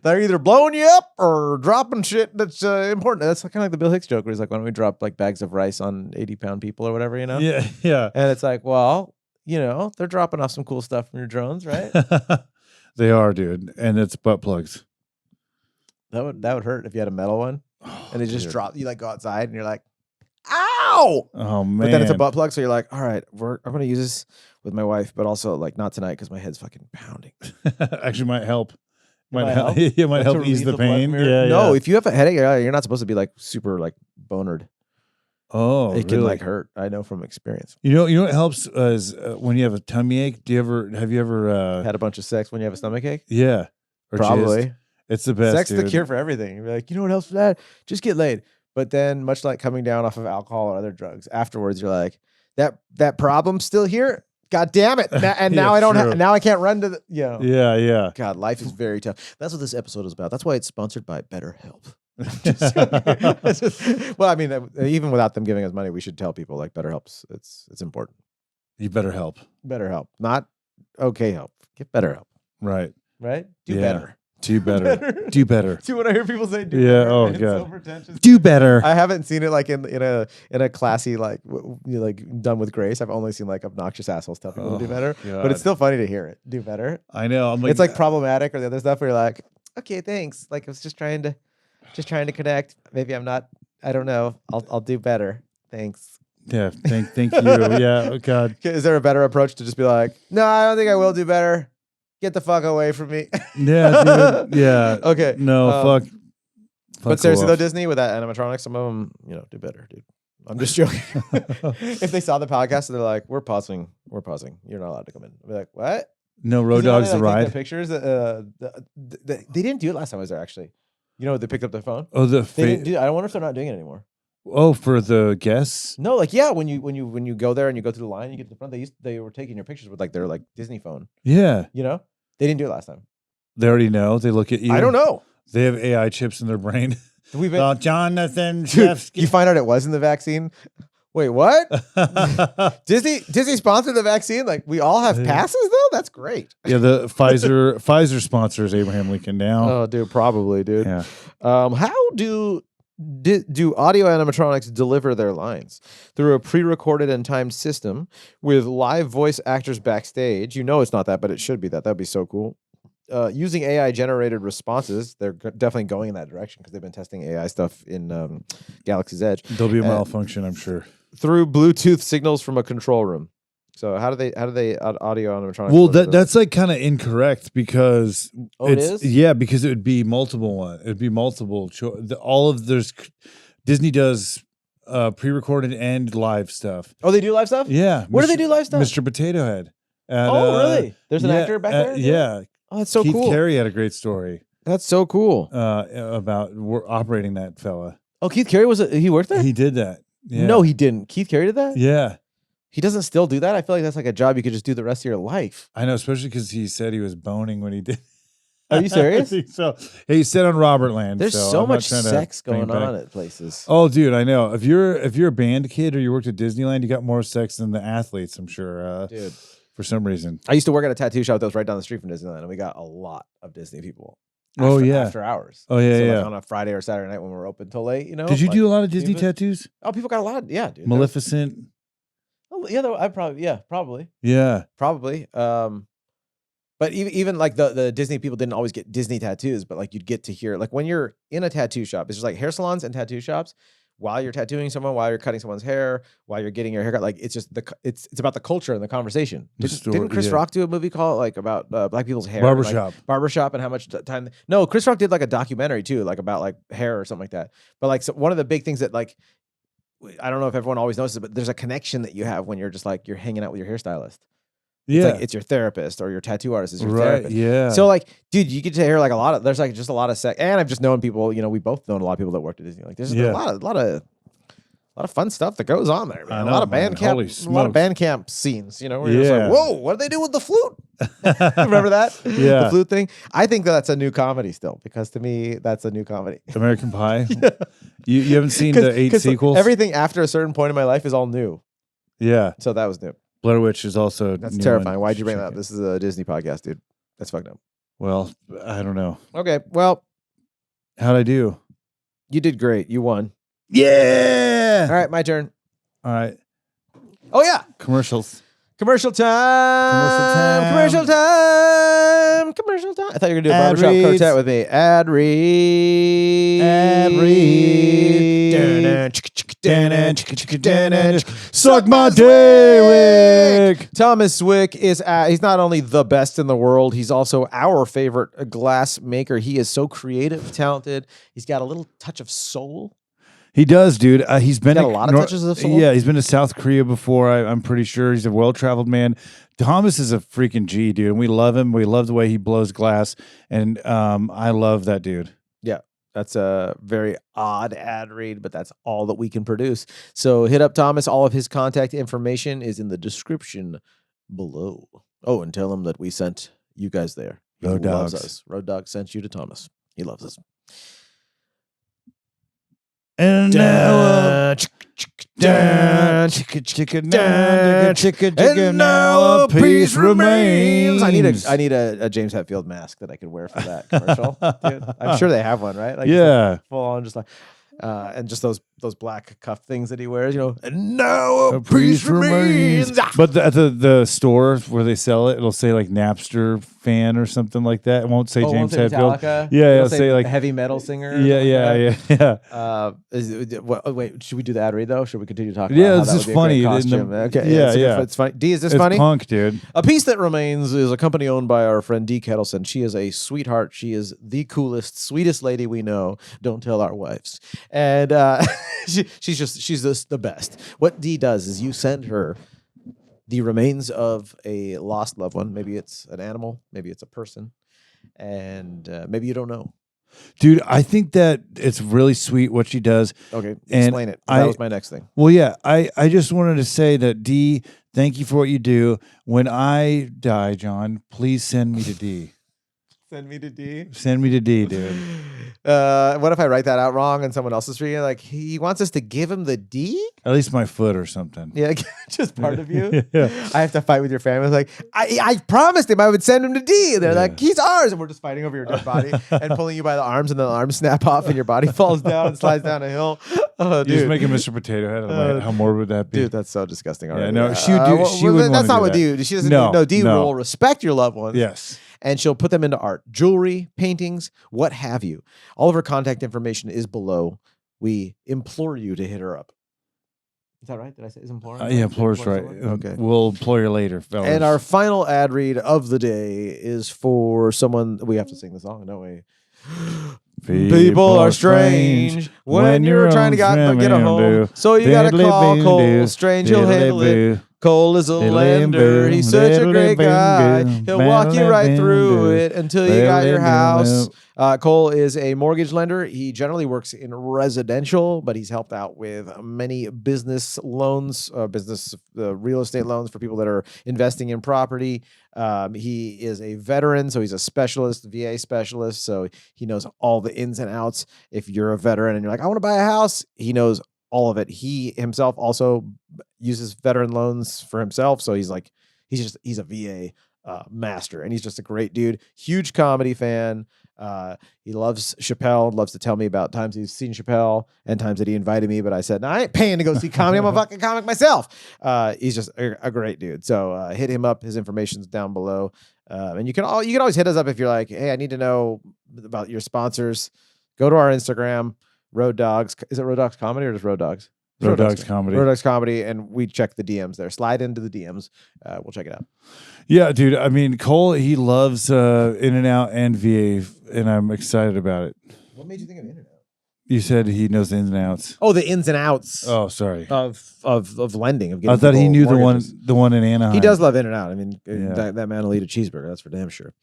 [SPEAKER 2] they're either blowing you up or dropping shit that's important. That's kind of like the Bill Hicks joke, where he's like, "Why don't we drop like bags of rice on 80-pound people or whatever?" You know?
[SPEAKER 1] Yeah.
[SPEAKER 2] And it's like, well, you know, they're dropping off some cool stuff from your drones, right?
[SPEAKER 1] They are, dude, and it's butt plugs.
[SPEAKER 2] That would hurt if you had a metal one, and it just
[SPEAKER 1] dude.
[SPEAKER 2] dropped. You like go outside and you're like, "Ow!"
[SPEAKER 1] Oh man!
[SPEAKER 2] But then it's a butt plug, so you're like, "All right, I'm gonna use this with my wife, but also like not tonight because my head's fucking pounding."
[SPEAKER 1] Actually, might help.
[SPEAKER 2] Might help?
[SPEAKER 1] It might
[SPEAKER 2] Like,
[SPEAKER 1] help
[SPEAKER 2] to
[SPEAKER 1] ease
[SPEAKER 2] relieve
[SPEAKER 1] the
[SPEAKER 2] the blood
[SPEAKER 1] pain.
[SPEAKER 2] from your-
[SPEAKER 1] Yeah.
[SPEAKER 2] No, if you have a headache, you're not supposed to be like super like bonered.
[SPEAKER 1] Oh,
[SPEAKER 2] It can
[SPEAKER 1] really?
[SPEAKER 2] like hurt. I know from experience.
[SPEAKER 1] You know what helps is when you have a tummy ache. Have you ever
[SPEAKER 2] Had a bunch of sex when you have a stomach ache?
[SPEAKER 1] yeah, or
[SPEAKER 2] Probably.
[SPEAKER 1] jizzed? It's the best.
[SPEAKER 2] Sex is the
[SPEAKER 1] dude.
[SPEAKER 2] cure for everything. You're like, you know what else for that? Just get laid. But then, much like coming down off of alcohol or other drugs, afterwards you're like, that problem's still here. God damn it! And
[SPEAKER 1] Yeah,
[SPEAKER 2] now I don't.
[SPEAKER 1] true.
[SPEAKER 2] Now I can't run to the.
[SPEAKER 1] Yeah.
[SPEAKER 2] God, life is very tough. That's what this episode is about. That's why it's sponsored by BetterHelp. Well, I mean, even without them giving us money, we should tell people like BetterHelp's. It's important.
[SPEAKER 1] You better help.
[SPEAKER 2] BetterHelp, not okay help. Get BetterHelp.
[SPEAKER 1] Right.
[SPEAKER 2] Right? Do
[SPEAKER 1] Yeah.
[SPEAKER 2] better.
[SPEAKER 1] Do better. Do better.
[SPEAKER 2] See, when I hear people say do
[SPEAKER 1] Yeah,
[SPEAKER 2] better,
[SPEAKER 1] oh,
[SPEAKER 2] it's
[SPEAKER 1] God.
[SPEAKER 2] so pretentious.
[SPEAKER 1] Do better.
[SPEAKER 2] I haven't seen it like in a classy like like done with grace. I've only seen like obnoxious assholes tell people to do better.
[SPEAKER 1] God.
[SPEAKER 2] But it's still funny to hear it. Do better.
[SPEAKER 1] I know. I'm like,
[SPEAKER 2] It's like problematic or the other stuff where you're like, okay, thanks. Like I was just trying to connect. Maybe I'm not. I don't know. I'll do better. Thanks.
[SPEAKER 1] yeah. Thank you. Yeah. Oh God.
[SPEAKER 2] Is there a better approach to just be like, no, I don't think I will do better. Get the fuck away from me.
[SPEAKER 1] Yeah, dude. Yeah.
[SPEAKER 2] Okay.
[SPEAKER 1] No. Fuck.
[SPEAKER 2] But seriously
[SPEAKER 1] off.
[SPEAKER 2] though, Disney with that animatronic, some of them, do better, dude. I'm just joking. If they saw the podcast, they're like, "We're pausing. You're not allowed to come in." I'll be like, "What?"
[SPEAKER 1] No road dogs to
[SPEAKER 2] Take
[SPEAKER 1] ride.
[SPEAKER 2] the pictures. They didn't do it last time I was there. Actually, they picked up their phone.
[SPEAKER 1] Oh,
[SPEAKER 2] They didn't do. I wonder if they're not doing it anymore.
[SPEAKER 1] Oh, for the guests.
[SPEAKER 2] No, like when you go there and you go through the line, you get to the front. They were taking your pictures with like their like Disney phone.
[SPEAKER 1] Yeah.
[SPEAKER 2] They didn't do it last time.
[SPEAKER 1] They already know. They look at you.
[SPEAKER 2] I don't know.
[SPEAKER 1] They have AI chips in their brain.
[SPEAKER 2] We've been.
[SPEAKER 1] Jonathan
[SPEAKER 2] Dude,
[SPEAKER 1] Shefsky.
[SPEAKER 2] you find out it was in the vaccine. Wait, what? Disney sponsored the vaccine? Like we all have passes though? That's great.
[SPEAKER 1] Yeah, the Pfizer sponsors Abraham Lincoln now.
[SPEAKER 2] Oh, dude, probably, dude.
[SPEAKER 1] Yeah.
[SPEAKER 2] How do audio animatronics deliver their lines? Through a pre-recorded and timed system with live voice actors backstage. It's not that, but it should be that. That'd be so cool. Using AI-generated responses, they're definitely going in that direction because they've been testing AI stuff in Galaxy's Edge.
[SPEAKER 1] There'll be a malfunction, I'm sure.
[SPEAKER 2] Through Bluetooth signals from a control room. So how do they audio animatronics?
[SPEAKER 1] Well, that's like kind of incorrect because
[SPEAKER 2] it is?
[SPEAKER 1] Yeah, because it would be multiple one. It'd be multiple. Disney does pre-recorded and live stuff.
[SPEAKER 2] Oh, they do live stuff?
[SPEAKER 1] Yeah.
[SPEAKER 2] Where do they do live stuff?
[SPEAKER 1] Mr. Potato Head.
[SPEAKER 2] Really? There's an actor back there?
[SPEAKER 1] Yeah.
[SPEAKER 2] Oh, that's so
[SPEAKER 1] Keith
[SPEAKER 2] cool.
[SPEAKER 1] Carey had a great story
[SPEAKER 2] That's so cool.
[SPEAKER 1] about operating that fella.
[SPEAKER 2] Oh, Keith Carey he worked there?
[SPEAKER 1] He did that. Yeah.
[SPEAKER 2] No, he didn't. Keith Carey did that?
[SPEAKER 1] Yeah.
[SPEAKER 2] He doesn't still do that? I feel like that's like a job you could just do the rest of your life.
[SPEAKER 1] I know, especially because he said he was boning when he did.
[SPEAKER 2] Are you serious?
[SPEAKER 1] I think so. He said on Robertland.
[SPEAKER 2] There's
[SPEAKER 1] so
[SPEAKER 2] so
[SPEAKER 1] I'm not
[SPEAKER 2] much
[SPEAKER 1] trying to
[SPEAKER 2] sex
[SPEAKER 1] bring it
[SPEAKER 2] going
[SPEAKER 1] back.
[SPEAKER 2] on at places.
[SPEAKER 1] Oh, dude, I know. If you're a band kid or you worked at Disneyland, you got more sex than the athletes, I'm sure.
[SPEAKER 2] Dude.
[SPEAKER 1] For some reason.
[SPEAKER 2] I used to work at a tattoo shop that was right down the street from Disneyland, and we got a lot of Disney people. After hours.
[SPEAKER 1] Oh, yeah,
[SPEAKER 2] so
[SPEAKER 1] yeah.
[SPEAKER 2] Like on a Friday or Saturday night when we were open till late,
[SPEAKER 1] Did you do a lot of Disney
[SPEAKER 2] people-
[SPEAKER 1] tattoos?
[SPEAKER 2] Oh, people got a lot. Yeah, dude.
[SPEAKER 1] Maleficent.
[SPEAKER 2] Yeah, probably.
[SPEAKER 1] Yeah.
[SPEAKER 2] Probably. But even like the Disney people didn't always get Disney tattoos, but like you'd get to hear like when you're in a tattoo shop, it's just like hair salons and tattoo shops. While you're tattooing someone, while you're cutting someone's hair, while you're getting your haircut, like it's just it's about the culture and the conversation. Didn't Chris Rock do a movie called like about black people's hair,
[SPEAKER 1] Barbershop,
[SPEAKER 2] barbershop, and how much time? No, Chris Rock did like a documentary too, like about like hair or something like that. But like one of the big things that like I don't know if everyone always notices, but there's a connection that you have when you're just like you're hanging out with your hairstylist.
[SPEAKER 1] Yeah.
[SPEAKER 2] It's like it's your therapist or your tattoo artist is your
[SPEAKER 1] Right.
[SPEAKER 2] therapist.
[SPEAKER 1] Yeah.
[SPEAKER 2] So like, dude, you get to hear like there's like just a lot of sex. And I've just known people, we both known a lot of people that worked at Disney. Like there's a lot of fun stuff that goes on there, man.
[SPEAKER 1] I know,
[SPEAKER 2] a lot of
[SPEAKER 1] man. Holy
[SPEAKER 2] band camp scenes, where you're just like, whoa, what do they do with the flute? Remember that?
[SPEAKER 1] Yeah.
[SPEAKER 2] The flute thing? I think that's a new comedy still, because to me, that's a new comedy.
[SPEAKER 1] American Pie. You haven't seen the 8 sequels?
[SPEAKER 2] Everything after a certain point in my life is all new.
[SPEAKER 1] Yeah.
[SPEAKER 2] So that was new.
[SPEAKER 1] Blair Witch is also
[SPEAKER 2] That's
[SPEAKER 1] new
[SPEAKER 2] terrifying.
[SPEAKER 1] and
[SPEAKER 2] Why'd you bring that up?
[SPEAKER 1] chicken.
[SPEAKER 2] This is a Disney podcast, dude. That's fucked up.
[SPEAKER 1] Well, I don't know.
[SPEAKER 2] Okay, well,
[SPEAKER 1] How'd I do?
[SPEAKER 2] you did great. You won.
[SPEAKER 1] Yeah.
[SPEAKER 2] All right, my turn.
[SPEAKER 1] All right.
[SPEAKER 2] Oh, yeah.
[SPEAKER 1] Commercials.
[SPEAKER 2] Commercial time.
[SPEAKER 1] Commercial time.
[SPEAKER 2] Commercial time. Commercial time. I thought you were going to do a
[SPEAKER 1] Ad
[SPEAKER 2] barbershop
[SPEAKER 1] reads.
[SPEAKER 2] quartet with me. Ad read.
[SPEAKER 1] Ad read. Suck my dick.
[SPEAKER 2] Thomas Wick is he's not only the best in the world, he's also our favorite glass maker. He is so creative, talented. He's got a little touch of soul.
[SPEAKER 1] He does, dude. He's been
[SPEAKER 2] got a lot of touches of soul?
[SPEAKER 1] Yeah, he's been to South Korea before. I'm pretty sure he's a well-traveled man. Thomas is a freaking G, dude, and we love him. We love the way he blows glass, and I love that dude.
[SPEAKER 2] Yeah, that's a very odd ad read, but that's all that we can produce. So hit up Thomas. All of his contact information is in the description below. Oh, and tell him that we sent you guys there. He
[SPEAKER 1] Road
[SPEAKER 2] loves
[SPEAKER 1] Dogs.
[SPEAKER 2] us. Road Dog sent you to Thomas. He loves us.
[SPEAKER 1] And now,
[SPEAKER 2] And now a piece remains. I need a James Hetfield mask that I could wear for that commercial. Dude, I'm sure they have one, right? Like,
[SPEAKER 1] yeah.
[SPEAKER 2] full on, just like, and just those black cuff things that he wears, And now a piece remains.
[SPEAKER 1] But at the store where they sell it, it'll say like Napster fan or something like that. It won't say James Hetfield.
[SPEAKER 2] Metallica?
[SPEAKER 1] Yeah,
[SPEAKER 2] It'll
[SPEAKER 1] it'll say like
[SPEAKER 2] heavy metal singer.
[SPEAKER 1] Yeah.
[SPEAKER 2] Wait, should we do the ad read though? Should we continue talking?
[SPEAKER 1] Yeah,
[SPEAKER 2] about
[SPEAKER 1] this
[SPEAKER 2] how
[SPEAKER 1] is
[SPEAKER 2] that would be a great
[SPEAKER 1] funny.
[SPEAKER 2] costume? Okay,
[SPEAKER 1] Yeah.
[SPEAKER 2] it's funny. D, is this
[SPEAKER 1] It's
[SPEAKER 2] funny?
[SPEAKER 1] punk, dude.
[SPEAKER 2] A Piece That Remains is a company owned by our friend Dee Kettleson. She is a sweetheart. She is the coolest, sweetest lady we know. Don't tell our wives. And she's just the best. What Dee does is you send her the remains of a lost loved one. Maybe it's an animal. Maybe it's a person. And maybe you don't know.
[SPEAKER 1] Dude, I think that it's really sweet what she does.
[SPEAKER 2] Okay,
[SPEAKER 1] And
[SPEAKER 2] explain it. That was my next thing.
[SPEAKER 1] Well, yeah, I just wanted to say that Dee, thank you for what you do. When I die, John, please send me to Dee.
[SPEAKER 2] Send me to D.
[SPEAKER 1] Send me to D, dude.
[SPEAKER 2] What if I write that out wrong and someone else is reading it? Like, he wants us to give him the D?
[SPEAKER 1] At least my foot or something.
[SPEAKER 2] Yeah, just part of you.
[SPEAKER 1] Yeah.
[SPEAKER 2] I have to fight with your family. It's like, I promised him I would send him to D. And they're like, he's ours. And we're just fighting over your dead body and pulling you by the arms, and then the arms snap off and your body falls down and slides down a hill. Oh,
[SPEAKER 1] You're
[SPEAKER 2] dude.
[SPEAKER 1] just making Mr. Potato Head. I'm like, how morbid would that be?
[SPEAKER 2] Dude, that's so disgusting already.
[SPEAKER 1] no, she would do- she wouldn't
[SPEAKER 2] That's
[SPEAKER 1] wanna
[SPEAKER 2] not
[SPEAKER 1] do
[SPEAKER 2] what
[SPEAKER 1] that.
[SPEAKER 2] D. She doesn't.
[SPEAKER 1] No,
[SPEAKER 2] No, D
[SPEAKER 1] no.
[SPEAKER 2] will respect your loved ones.
[SPEAKER 1] Yes.
[SPEAKER 2] And she'll put them into art, jewelry, paintings, what have you. All of her contact information is below. We implore you to hit her up. Is that right? Did I say is implore?
[SPEAKER 1] Yeah, Implor's right.
[SPEAKER 2] Okay.
[SPEAKER 1] We'll implore you later, fellas.
[SPEAKER 2] And our final ad read of the day is for someone. We have to sing the song, don't we? People are strange when you're trying to get a home. So you gotta call Cole. Strange, he'll handle it. Cole is a lender. He's such a great guy. He'll walk you right through it until you got your house. Cole is a mortgage lender. He generally works in residential, but he's helped out with many business loans, real estate loans for people that are investing in property. He is a veteran, so he's a specialist, VA specialist. So he knows all the ins and outs. If you're a veteran and you're like, I want to buy a house, he knows all of it. He himself also uses veteran loans for himself. So he's a VA master, and he's just a great dude. Huge comedy fan. He loves Chappelle, loves to tell me about times he's seen Chappelle and times that he invited me, but I said, no, I ain't paying to go see comedy. I'm a fucking comic myself. He's just a great dude. So hit him up. His information's down below. And you can always hit us up if you're like, hey, I need to know about your sponsors. Go to our Instagram, Road Dogs. Is it Road Dogs Comedy or just Road Dogs?
[SPEAKER 1] Road Dogs Comedy.
[SPEAKER 2] Road Dogs Comedy, and we check the DMs there. Slide into the DMs. We'll check it out.
[SPEAKER 1] Yeah, dude. I mean, Cole, he loves In-N-Out and VA, and I'm excited about it.
[SPEAKER 2] What made you think of In-N-Out?
[SPEAKER 1] You said he knows the ins and outs.
[SPEAKER 2] Oh, the ins and outs.
[SPEAKER 1] Oh, sorry.
[SPEAKER 2] Of lending. Of
[SPEAKER 1] I
[SPEAKER 2] getting
[SPEAKER 1] thought he
[SPEAKER 2] people
[SPEAKER 1] knew
[SPEAKER 2] mortgages.
[SPEAKER 1] the one in Anaheim.
[SPEAKER 2] He does love In and Out. I mean, that man will eat a cheeseburger. That's for damn sure.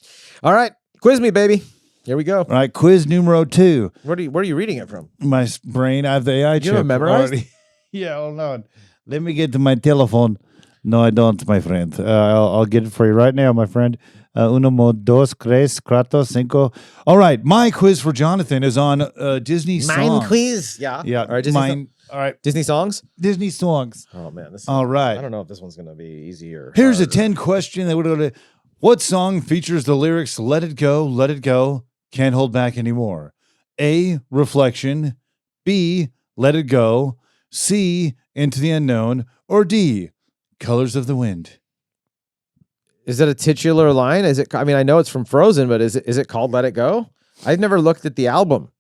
[SPEAKER 2] All right, quiz me, baby. Here we go.
[SPEAKER 1] All right, quiz numero 2.
[SPEAKER 2] Where are you reading it from?
[SPEAKER 1] My brain, I have the AI chip.
[SPEAKER 2] You have it memorized?
[SPEAKER 1] already. Yeah, hold on. Let me get to my telephone. No, I don't, my friend. I'll get it for you right now, my friend. Uno, dos, tres, cuatro, cinco. All right, my quiz for Jonathan is on Disney songs.
[SPEAKER 2] Mine quiz. Yeah.
[SPEAKER 1] Yeah,
[SPEAKER 2] All right, Disney
[SPEAKER 1] all right,
[SPEAKER 2] Disney songs?
[SPEAKER 1] Disney songs.
[SPEAKER 2] Oh, man.
[SPEAKER 1] All right.
[SPEAKER 2] I don't know if this one's going to be easy or
[SPEAKER 1] Here's
[SPEAKER 2] hard.
[SPEAKER 1] a 10 question that would go to what song features the lyrics let it go, can't hold back anymore? A, Reflection, B, Let It Go, C, Into the Unknown, or D, Colors of the Wind.
[SPEAKER 2] Is that a titular line? Is it? I mean, I know it's from Frozen, but is it called Let It Go? I've never looked at the album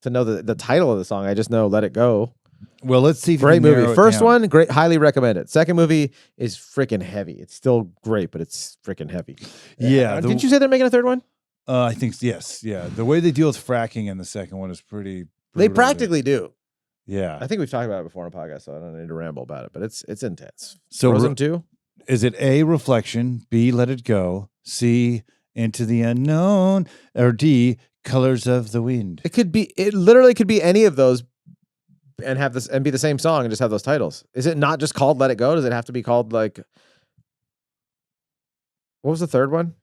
[SPEAKER 2] to know the title of the song. I just know Let It Go.
[SPEAKER 1] Well, let's see if
[SPEAKER 2] Great
[SPEAKER 1] you can narrow
[SPEAKER 2] movie.
[SPEAKER 1] it
[SPEAKER 2] First
[SPEAKER 1] down.
[SPEAKER 2] one, great, highly recommend it. Second movie is freaking heavy. It's still great, but it's freaking heavy.
[SPEAKER 1] Yeah.
[SPEAKER 2] Didn't you say they're making a third one?
[SPEAKER 1] I think, yes. Yeah. The way they deal with fracking in the second one is pretty
[SPEAKER 2] They
[SPEAKER 1] brutal.
[SPEAKER 2] practically do.
[SPEAKER 1] Yeah.
[SPEAKER 2] I think we've talked about it before on a podcast, so I don't need to ramble about it, but it's intense.
[SPEAKER 1] So
[SPEAKER 2] Frozen 2?
[SPEAKER 1] is it A, Reflection, B, Let It Go, C, Into the Unknown, or D, Colors of the Wind?
[SPEAKER 2] It literally could be any of those and have this and be the same song and just have those titles. Is it not just called Let It Go? Does it have to be called like what was the third one?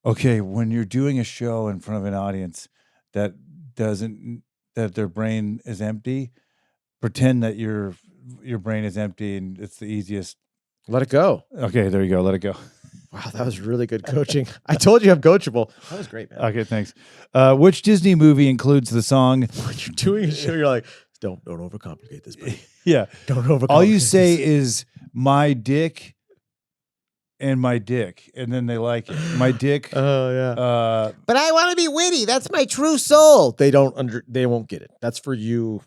[SPEAKER 1] Okay, when you're doing a show in front of an audience that their brain is empty, pretend that your brain is empty and it's the easiest.
[SPEAKER 2] Let It Go.
[SPEAKER 1] Okay, there you go. Let it go.
[SPEAKER 2] Wow, that was really good coaching. I told you I'm coachable. That was great, man.
[SPEAKER 1] Okay, thanks. Which Disney movie includes the song?
[SPEAKER 2] When you're doing a show, you're like, don't overcomplicate this, buddy.
[SPEAKER 1] Yeah.
[SPEAKER 2] Don't overcomplicate.
[SPEAKER 1] All you say is my dick and my dick, and then they like it. My dick.
[SPEAKER 2] Oh yeah.
[SPEAKER 3] But I want to be witty. That's my true soul.
[SPEAKER 2] They won't get it. That's for you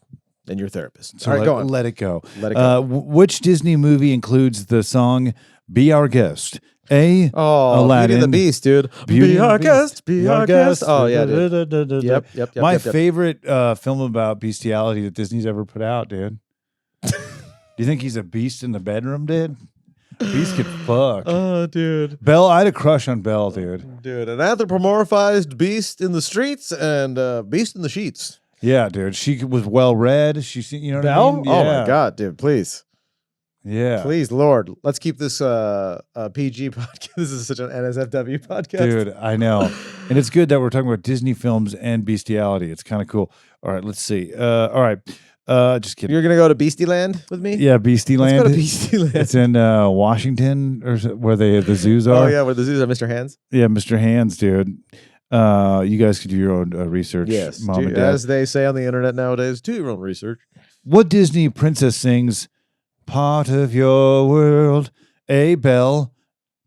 [SPEAKER 2] and your therapist.
[SPEAKER 1] So
[SPEAKER 2] All right, go on.
[SPEAKER 1] let it go.
[SPEAKER 2] Let it go.
[SPEAKER 1] Which Disney movie includes the song "Be Our Guest"? A.
[SPEAKER 2] Oh,
[SPEAKER 1] Aladdin.
[SPEAKER 2] Beauty and the Beast, dude.
[SPEAKER 1] Beauty
[SPEAKER 2] Be
[SPEAKER 1] and the
[SPEAKER 2] our
[SPEAKER 1] Beast.
[SPEAKER 2] guest. Be our guest. Oh yeah, dude. Yep.
[SPEAKER 1] My favorite film about bestiality that Disney's ever put out, dude. Do you think he's a beast in the bedroom, dude? Beast could fuck.
[SPEAKER 2] Oh, dude.
[SPEAKER 1] Belle, I had a crush on Belle, dude.
[SPEAKER 2] Dude, an anthropomorphized beast in the streets and beast in the sheets.
[SPEAKER 1] Yeah, dude. She was well read. You know what
[SPEAKER 2] Belle?
[SPEAKER 1] I mean?
[SPEAKER 2] Oh
[SPEAKER 1] Yeah.
[SPEAKER 2] my God, dude, please.
[SPEAKER 1] Yeah.
[SPEAKER 2] Please, Lord, let's keep this PG podcast. This is such an NSFW podcast.
[SPEAKER 1] Dude, I know. And it's good that we're talking about Disney films and bestiality. It's kind of cool. All right, let's see. All right. Just kidding.
[SPEAKER 2] You're going to go to Beastieland with me?
[SPEAKER 1] Yeah, Beastieland.
[SPEAKER 2] Let's go to Beastieland.
[SPEAKER 1] It's in Washington, or where the zoos
[SPEAKER 2] Oh,
[SPEAKER 1] are.
[SPEAKER 2] yeah, where the zoos are, Mr. Hands.
[SPEAKER 1] Yeah, Mr. Hands, dude. You guys could do your own research.
[SPEAKER 2] Yes,
[SPEAKER 1] Mom and Dad.
[SPEAKER 2] as they say on the internet nowadays, do your own research.
[SPEAKER 1] What Disney princess sings "Part of Your World"? A. Belle,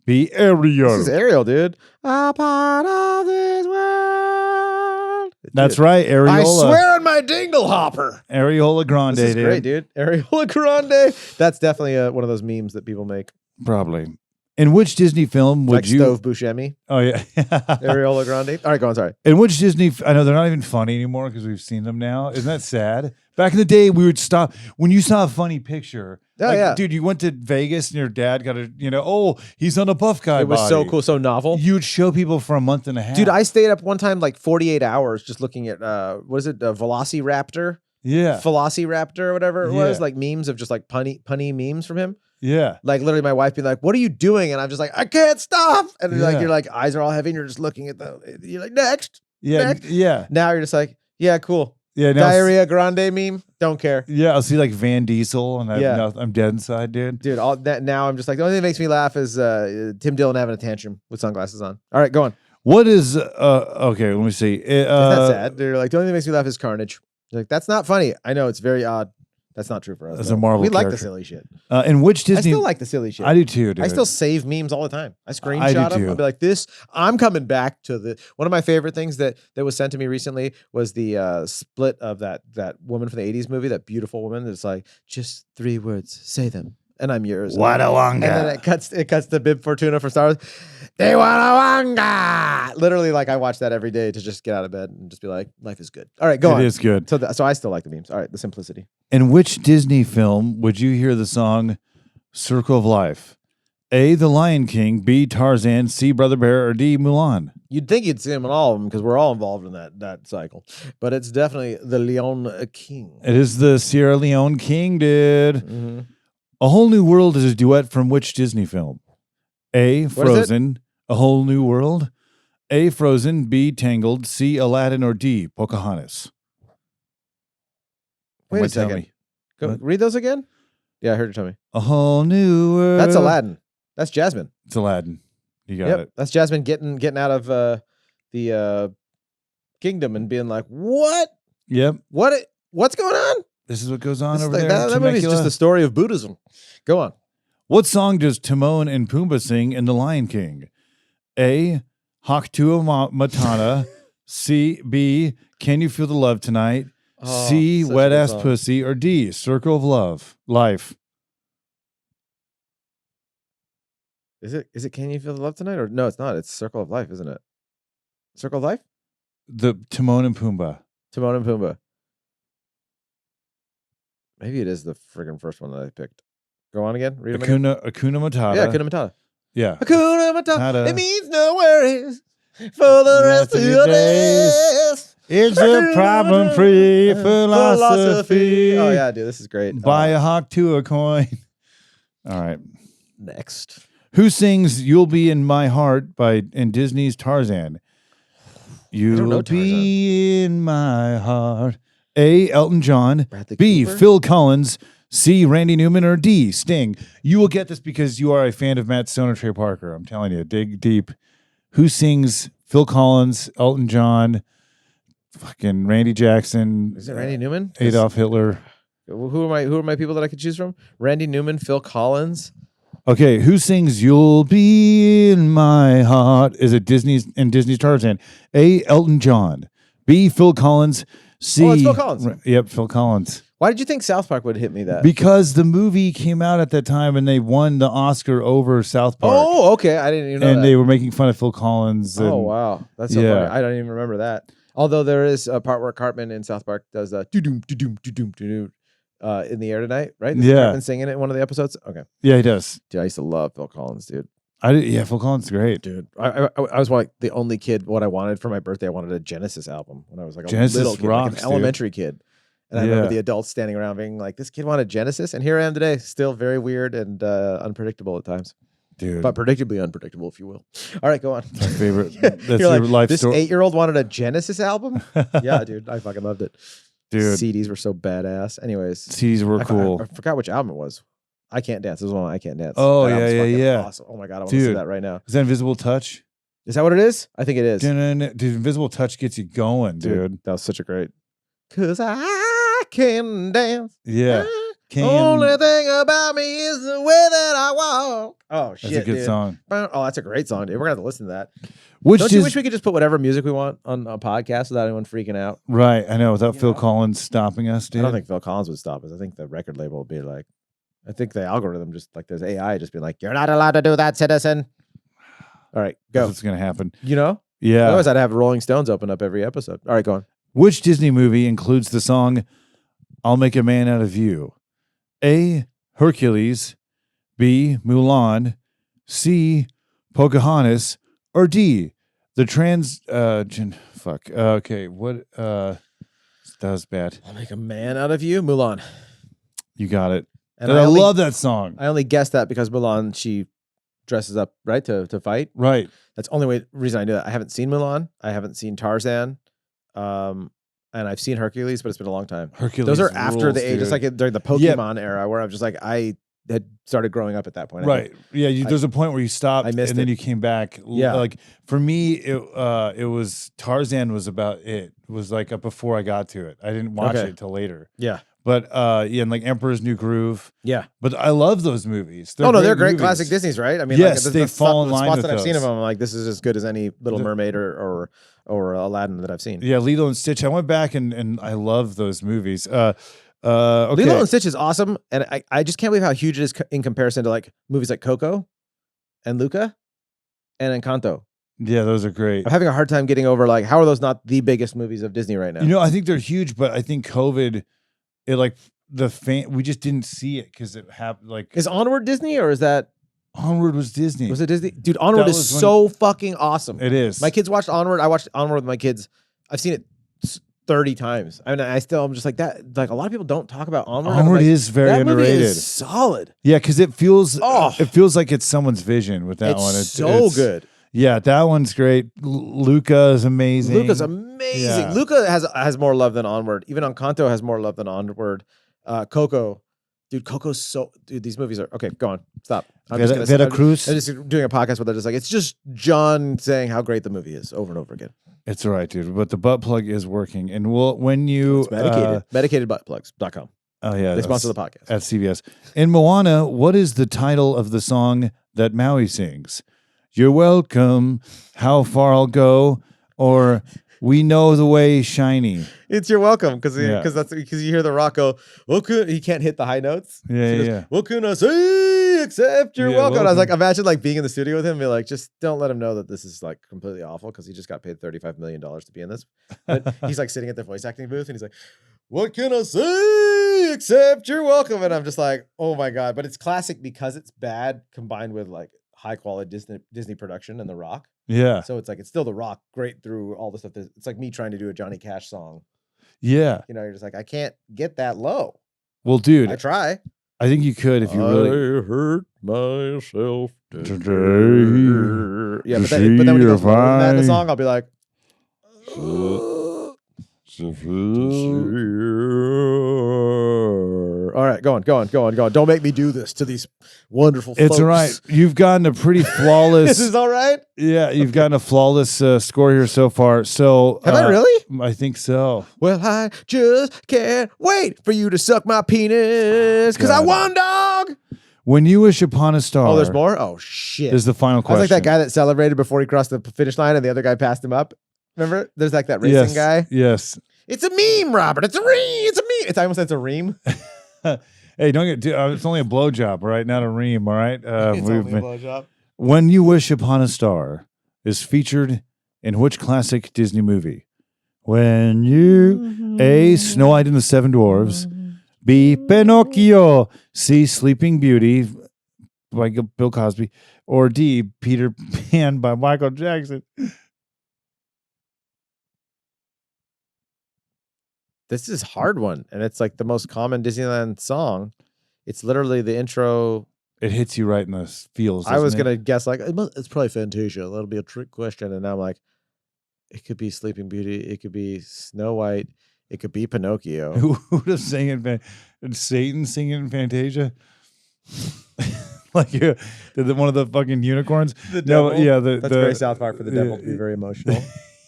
[SPEAKER 1] B. Ariel.
[SPEAKER 2] This is Ariel, dude. A part of this world.
[SPEAKER 1] That's
[SPEAKER 2] Dude,
[SPEAKER 1] right, Ariola.
[SPEAKER 2] I swear on my dingle hopper.
[SPEAKER 1] Ariola Grande,
[SPEAKER 2] This is
[SPEAKER 1] dude.
[SPEAKER 2] great, dude. Ariola Grande. That's definitely one of those memes that people make.
[SPEAKER 1] Probably. In which Disney film would
[SPEAKER 2] Like
[SPEAKER 1] you?
[SPEAKER 2] Stove Buscemi.
[SPEAKER 1] Oh yeah.
[SPEAKER 2] Ariola Grande. All right, go on. Sorry.
[SPEAKER 1] In which Disney? I know they're not even funny anymore because we've seen them now. Isn't that sad? Back in the day, we would stop when you saw a funny picture.
[SPEAKER 2] Oh,
[SPEAKER 1] like,
[SPEAKER 2] yeah.
[SPEAKER 1] dude, you went to Vegas and your dad got oh, he's on a buff guy.
[SPEAKER 2] It was so
[SPEAKER 1] body.
[SPEAKER 2] cool, so novel.
[SPEAKER 1] You would show people for a month and a half.
[SPEAKER 2] Dude, I stayed up one time like 48 hours just looking at what is it, Velociraptor?
[SPEAKER 1] yeah,
[SPEAKER 2] Velociraptor or whatever it was,
[SPEAKER 1] Yeah.
[SPEAKER 2] like memes of just like punny memes from him.
[SPEAKER 1] yeah,
[SPEAKER 2] Like literally my wife being like, "What are you doing?" And I'm just like, "I can't stop." And
[SPEAKER 1] Yeah.
[SPEAKER 2] you're like eyes are all heavy and you're just looking at you're like, "Next."
[SPEAKER 1] yeah,
[SPEAKER 2] Next.
[SPEAKER 1] yeah,
[SPEAKER 2] Now you're just like, "Yeah, cool."
[SPEAKER 1] yeah. Now,
[SPEAKER 2] Diarrhea Grande meme. Don't care.
[SPEAKER 1] yeah, I'll see like Van Diesel, and
[SPEAKER 2] Yeah.
[SPEAKER 1] I'm dead inside, dude.
[SPEAKER 2] Dude, all that now I'm just like the only thing that makes me laugh is Tim Dillon having a tantrum with sunglasses on. All right, go on.
[SPEAKER 1] What is okay? Let me see.
[SPEAKER 2] Isn't that sad? They're like the only thing that makes me laugh is Carnage. You're like, that's not funny. I know it's very odd. That's not true for us.
[SPEAKER 1] As
[SPEAKER 2] though.
[SPEAKER 1] a Marvel
[SPEAKER 2] we like the
[SPEAKER 1] character.
[SPEAKER 2] silly shit.
[SPEAKER 1] In which Disney?
[SPEAKER 2] I still like the silly shit.
[SPEAKER 1] I do too, dude.
[SPEAKER 2] I still save memes all the time. I
[SPEAKER 1] do
[SPEAKER 2] screenshot them.
[SPEAKER 1] too.
[SPEAKER 2] I'll be like, this, I'm coming back to the, one of my favorite things that was sent to me recently was the split of that woman from the 80s movie, that beautiful woman that's like, just 3 words, say them. and I'm yours.
[SPEAKER 1] Wadawanga.
[SPEAKER 2] And then it cuts to Bib Fortuna for Star Wars. They Wadawanga. Literally, like I watch that every day to just get out of bed and just be like, life is good. All right, go on.
[SPEAKER 1] It is good.
[SPEAKER 2] So I still like the memes. All right, the simplicity.
[SPEAKER 1] In which Disney film would you hear the song Circle of Life? A, The Lion King, B, Tarzan, C, Brother Bear, or D, Mulan?
[SPEAKER 2] You'd think you'd see them in all of them because we're all involved in that cycle. But it's definitely the Leon King.
[SPEAKER 1] It is the Sierra Leone King, dude.
[SPEAKER 2] Mm-hmm.
[SPEAKER 1] A Whole New World is a duet from which Disney film? A, Frozen, A Whole New World. A, Frozen, B, Tangled, C, Aladdin, or D, Pocahontas?
[SPEAKER 2] Wait a second. Go read those again? Yeah, I heard you tell me.
[SPEAKER 1] A Whole New World.
[SPEAKER 2] That's Aladdin. That's Jasmine.
[SPEAKER 1] It's Aladdin. You got it.
[SPEAKER 2] That's Jasmine getting out of the kingdom and being like, what?
[SPEAKER 1] Yep.
[SPEAKER 2] What's going on?
[SPEAKER 1] This is what goes on
[SPEAKER 2] This
[SPEAKER 1] over
[SPEAKER 2] is like,
[SPEAKER 1] there.
[SPEAKER 2] that movie's just the story of Buddhism. Go on.
[SPEAKER 1] What song does Timon and Pumbaa sing in The Lion King? A, Haktua Matata. B, Can You Feel the Love Tonight? C,
[SPEAKER 2] such a
[SPEAKER 1] Wet
[SPEAKER 2] good
[SPEAKER 1] Ass
[SPEAKER 2] song.
[SPEAKER 1] Pussy, or D, Circle of Life?
[SPEAKER 2] Is it Can You Feel the Love Tonight? Or no, it's not. It's Circle of Life, isn't it? Circle of Life?
[SPEAKER 1] The Timon and Pumbaa.
[SPEAKER 2] Timon and Pumbaa. Maybe it is the friggin' first one that I picked. Go on again. Read them again.
[SPEAKER 1] Hakuna Matata.
[SPEAKER 2] Yeah, Hakuna Matata.
[SPEAKER 1] Yeah.
[SPEAKER 2] Hakuna Matata.
[SPEAKER 1] Matata.
[SPEAKER 2] It means no worries for the rest of your days.
[SPEAKER 1] It's a problem-free philosophy.
[SPEAKER 2] Oh yeah, dude, this is great.
[SPEAKER 1] Buy a hawk to a coin. All right.
[SPEAKER 2] Next.
[SPEAKER 1] Who sings "You'll Be in My Heart" in Disney's Tarzan? You'll be in my heart. A, Elton John.
[SPEAKER 2] Bradley
[SPEAKER 1] B,
[SPEAKER 2] Cooper?
[SPEAKER 1] Phil Collins. C, Randy Newman, or D, Sting? You will get this because you are a fan of Matt Stone or Trey Parker. I'm telling you, dig deep. Who sings Phil Collins, Elton John, fucking Randy Jackson?
[SPEAKER 2] Is it Randy Newman?
[SPEAKER 1] Adolf Hitler.
[SPEAKER 2] Who are my people that I could choose from? Randy Newman, Phil Collins.
[SPEAKER 1] Okay, who sings "You'll Be in My Heart"? Is it Disney's Tarzan? A, Elton John. B, Phil Collins. C,
[SPEAKER 2] it's Phil Collins.
[SPEAKER 1] Yep, Phil Collins.
[SPEAKER 2] Why did you think South Park would hit me that?
[SPEAKER 1] Because the movie came out at that time and they won the Oscar over South Park.
[SPEAKER 2] Oh, okay. I didn't even know that.
[SPEAKER 1] And they were making fun of Phil Collins.
[SPEAKER 2] Oh, wow. That's so funny. I don't even remember that. Although there is a part where Cartman in South Park does do-doom, do-doom, do-doom, do-doom in the air tonight, right? Is Cartman singing it in one of the episodes? Okay.
[SPEAKER 1] Yeah, he does.
[SPEAKER 2] Dude, I used to love Phil Collins, dude.
[SPEAKER 1] Phil Collins is great.
[SPEAKER 2] Dude, I was like the only kid, what I wanted for my birthday, I wanted a Genesis album when I was like a
[SPEAKER 1] Genesis
[SPEAKER 2] little kid,
[SPEAKER 1] rocks,
[SPEAKER 2] like an elementary kid. And I remember the adults standing around being like, this kid wanted Genesis. And here I am today, still very weird and unpredictable at times.
[SPEAKER 1] Dude.
[SPEAKER 2] But predictably unpredictable, if you will. All right, go on.
[SPEAKER 1] My favorite. That's your
[SPEAKER 2] like,
[SPEAKER 1] life
[SPEAKER 2] this
[SPEAKER 1] story.
[SPEAKER 2] 8-year-old wanted a Genesis album? Yeah, dude. I fucking loved it.
[SPEAKER 1] Dude.
[SPEAKER 2] CDs were so badass. Anyways.
[SPEAKER 1] CDs were cool.
[SPEAKER 2] I forgot which album it was. I Can't Dance. This was one I Can't Dance.
[SPEAKER 1] Oh,
[SPEAKER 2] That album's fucking
[SPEAKER 1] yeah.
[SPEAKER 2] Awesome. Oh my God, I want to see that right now.
[SPEAKER 1] Is that Invisible Touch?
[SPEAKER 2] Is that what it is? I think it is.
[SPEAKER 1] Dude, Invisible Touch gets you going, dude.
[SPEAKER 2] That was such a great. 'Cause I can dance.
[SPEAKER 1] Yeah.
[SPEAKER 2] Only thing about me is the way that I walk. Oh shit,
[SPEAKER 1] that's a good song.
[SPEAKER 2] Oh, that's a great song, dude. We're gonna have to listen to that.
[SPEAKER 1] Don't
[SPEAKER 2] you wish we could just put whatever music we want on a podcast without anyone freaking out?
[SPEAKER 1] Right, I know. Without Phil Collins stopping us, dude.
[SPEAKER 2] I don't think Phil Collins would stop us. I think the record label would be like, I think the algorithm just like there's AI just be like, you're not allowed to do that, citizen. All right, go.
[SPEAKER 1] That's what's gonna happen.
[SPEAKER 2] You know?
[SPEAKER 1] Yeah.
[SPEAKER 2] Otherwise, I'd have Rolling Stones open up every episode. All right, go on.
[SPEAKER 1] Which Disney movie includes the song "I'll Make a Man Out of You"? A, Hercules. B, Mulan. C, Pocahontas. Or D, okay, what? That was bad.
[SPEAKER 2] I'll make a man out of you, Mulan.
[SPEAKER 1] You got it.
[SPEAKER 2] And
[SPEAKER 1] I love that song.
[SPEAKER 2] I only guessed that because Mulan, she dresses up, right, to fight.
[SPEAKER 1] Right.
[SPEAKER 2] That's the only reason I knew that. I haven't seen Mulan. I haven't seen Tarzan. And I've seen Hercules, but it's been a long time.
[SPEAKER 1] Hercules.
[SPEAKER 2] Those are after
[SPEAKER 1] rules,
[SPEAKER 2] the age.
[SPEAKER 1] dude.
[SPEAKER 2] It's like during the Pokemon era where I'm just like, I had started growing up at that point.
[SPEAKER 1] Right. Yeah. There's a point where you stopped and then you came back.
[SPEAKER 2] Yeah.
[SPEAKER 1] Like for me, it was Tarzan was about it. It was like up before I got to it. I didn't watch it till later.
[SPEAKER 2] Yeah.
[SPEAKER 1] But and like Emperor's New Groove.
[SPEAKER 2] Yeah.
[SPEAKER 1] But I love those movies.
[SPEAKER 2] They're great classic Disney's, right? I mean,
[SPEAKER 1] yes,
[SPEAKER 2] like,
[SPEAKER 1] they fall in line
[SPEAKER 2] spots
[SPEAKER 1] with
[SPEAKER 2] that I've
[SPEAKER 1] those.
[SPEAKER 2] seen of them. I'm like, this is as good as any Little Mermaid or Aladdin that I've seen.
[SPEAKER 1] Yeah, Lilo and Stitch. I went back and I love those movies. Okay.
[SPEAKER 2] Lilo and Stitch is awesome, and I just can't believe how huge it is in comparison to like movies like Coco and Luca and Encanto.
[SPEAKER 1] Yeah, those are great.
[SPEAKER 2] I'm having a hard time getting over like how are those not the biggest movies of Disney right now?
[SPEAKER 1] You know, I think they're huge, but I think COVID, it like we just didn't see it because it happened. Like,
[SPEAKER 2] is Onward Disney or is that
[SPEAKER 1] Onward was Disney?
[SPEAKER 2] Was it Disney? Dude, Onward is so fucking awesome.
[SPEAKER 1] It is.
[SPEAKER 2] My kids watched Onward. I watched Onward with my kids. I've seen it 30 times. I mean, I'm just like that. Like a lot of people don't talk about Onward.
[SPEAKER 1] Onward is very underrated.
[SPEAKER 2] Movie is solid.
[SPEAKER 1] Yeah, because it feels like it's someone's vision with that one.
[SPEAKER 2] It's so good.
[SPEAKER 1] Yeah, that one's great. Luca is amazing.
[SPEAKER 2] Luca's amazing. Yeah. Luca has more love than Onward. Even Encanto has more love than Onward. Coco. Dude, Coco's dude, these movies are okay. Go on, stop.
[SPEAKER 1] I'm just
[SPEAKER 2] doing a podcast where they're just like it's just John saying how great the movie is over and over again.
[SPEAKER 1] It's all right, dude. But the butt plug is working, and when you
[SPEAKER 2] it's medicated, medicatedbuttplugs.com.
[SPEAKER 1] Oh yeah,
[SPEAKER 2] they sponsor the podcast
[SPEAKER 1] at CVS. In Moana, what is the title of the song that Maui sings? You're welcome. How far I'll go, or we know the way shiny.
[SPEAKER 2] It's you're welcome because you hear the rock go. He can't hit the high notes.
[SPEAKER 1] Yeah.
[SPEAKER 2] What can I say except you're welcome? And I was like, imagine like being in the studio with him, and be like, just don't let him know that this is like completely awful because he just got paid $35 million to be in this. But he's like sitting at the voice acting booth and he's like, what can I say except you're welcome? And I'm just like, oh my god! But it's classic because it's bad combined with like high quality Disney production and The Rock.
[SPEAKER 1] Yeah.
[SPEAKER 2] So it's like it's still The Rock, great through all the stuff. It's like me trying to do a Johnny Cash song.
[SPEAKER 1] Yeah.
[SPEAKER 2] You know, you're just like, I can't get that low.
[SPEAKER 1] Well, dude,
[SPEAKER 2] I try.
[SPEAKER 1] I think you could if you really.
[SPEAKER 2] I hurt myself today. Yeah, but then when he goes lower than that in the song, I'll be like. All right, go on. Don't make me do this to these wonderful folks.
[SPEAKER 1] It's all right. You've gotten a pretty flawless.
[SPEAKER 2] This is all right?
[SPEAKER 1] Yeah, you've gotten a flawless score here so far. So
[SPEAKER 2] have I really?
[SPEAKER 1] I think so.
[SPEAKER 2] Well, I just can't wait for you to suck my penis because I won, dog.
[SPEAKER 1] When you wish upon a star.
[SPEAKER 2] Oh, there's more? Oh, shit.
[SPEAKER 1] Is the final question.
[SPEAKER 2] I was like that guy that celebrated before he crossed the finish line and the other guy passed him up. Remember? There's like that racing guy.
[SPEAKER 1] Yes.
[SPEAKER 2] It's a meme, Robert. It's a ream. It's a meme. I almost said it's a ream.
[SPEAKER 1] Hey, don't get. It's only a blowjob, all right? Not a ream, all right?
[SPEAKER 2] It's only a blowjob.
[SPEAKER 1] When You Wish Upon a Star is featured in which classic Disney movie? When you A. Snow White and the Seven Dwarfs, B. Pinocchio, C. Sleeping Beauty by Bill Cosby, or D. Peter Pan by Michael Jackson.
[SPEAKER 2] This is a hard one, and it's like the most common Disneyland song. It's literally the intro.
[SPEAKER 1] It hits you right in the feels.
[SPEAKER 2] I was going to guess like, it's probably Fantasia. That'll be a trick question. And now I'm like, it could be Sleeping Beauty. It could be Snow White. It could be Pinocchio.
[SPEAKER 1] Who would have sang it? Satan singing in Fantasia? Like one of the fucking unicorns?
[SPEAKER 2] The devil?
[SPEAKER 1] No, yeah.
[SPEAKER 2] That's very South Park for the devil to be very emotional.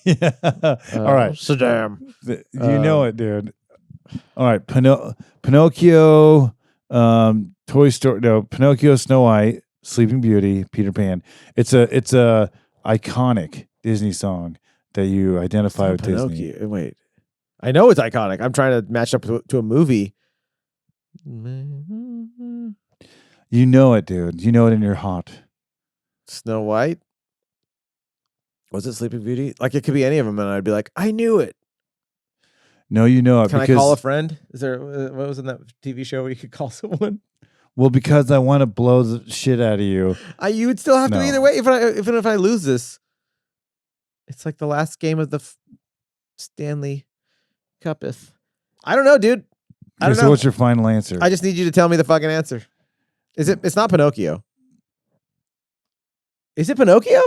[SPEAKER 1] Yeah. All right.
[SPEAKER 2] Saddam.
[SPEAKER 1] You know it, dude. All right. Pinocchio, Toy Story. No, Pinocchio, Snow White, Sleeping Beauty, Peter Pan. It's a iconic Disney song that you identify with Disney.
[SPEAKER 2] Wait. I know it's iconic. I'm trying to match up to a movie.
[SPEAKER 1] You know it, dude. You know it in your heart.
[SPEAKER 2] Snow White? Was it Sleeping Beauty? Like, it could be any of them, and I'd be like, I knew it.
[SPEAKER 1] No, you know it.
[SPEAKER 2] Can I call a friend? Is there what was in that TV show where you could call someone?
[SPEAKER 1] Well, because I want to blow the shit out of you.
[SPEAKER 2] You would still have to either way. Even if I lose this, it's like the last game of the Stanley Cupeth. I don't know, dude. I don't know.
[SPEAKER 1] So what's your final answer?
[SPEAKER 2] I just need you to tell me the fucking answer. It's not Pinocchio. Is it Pinocchio?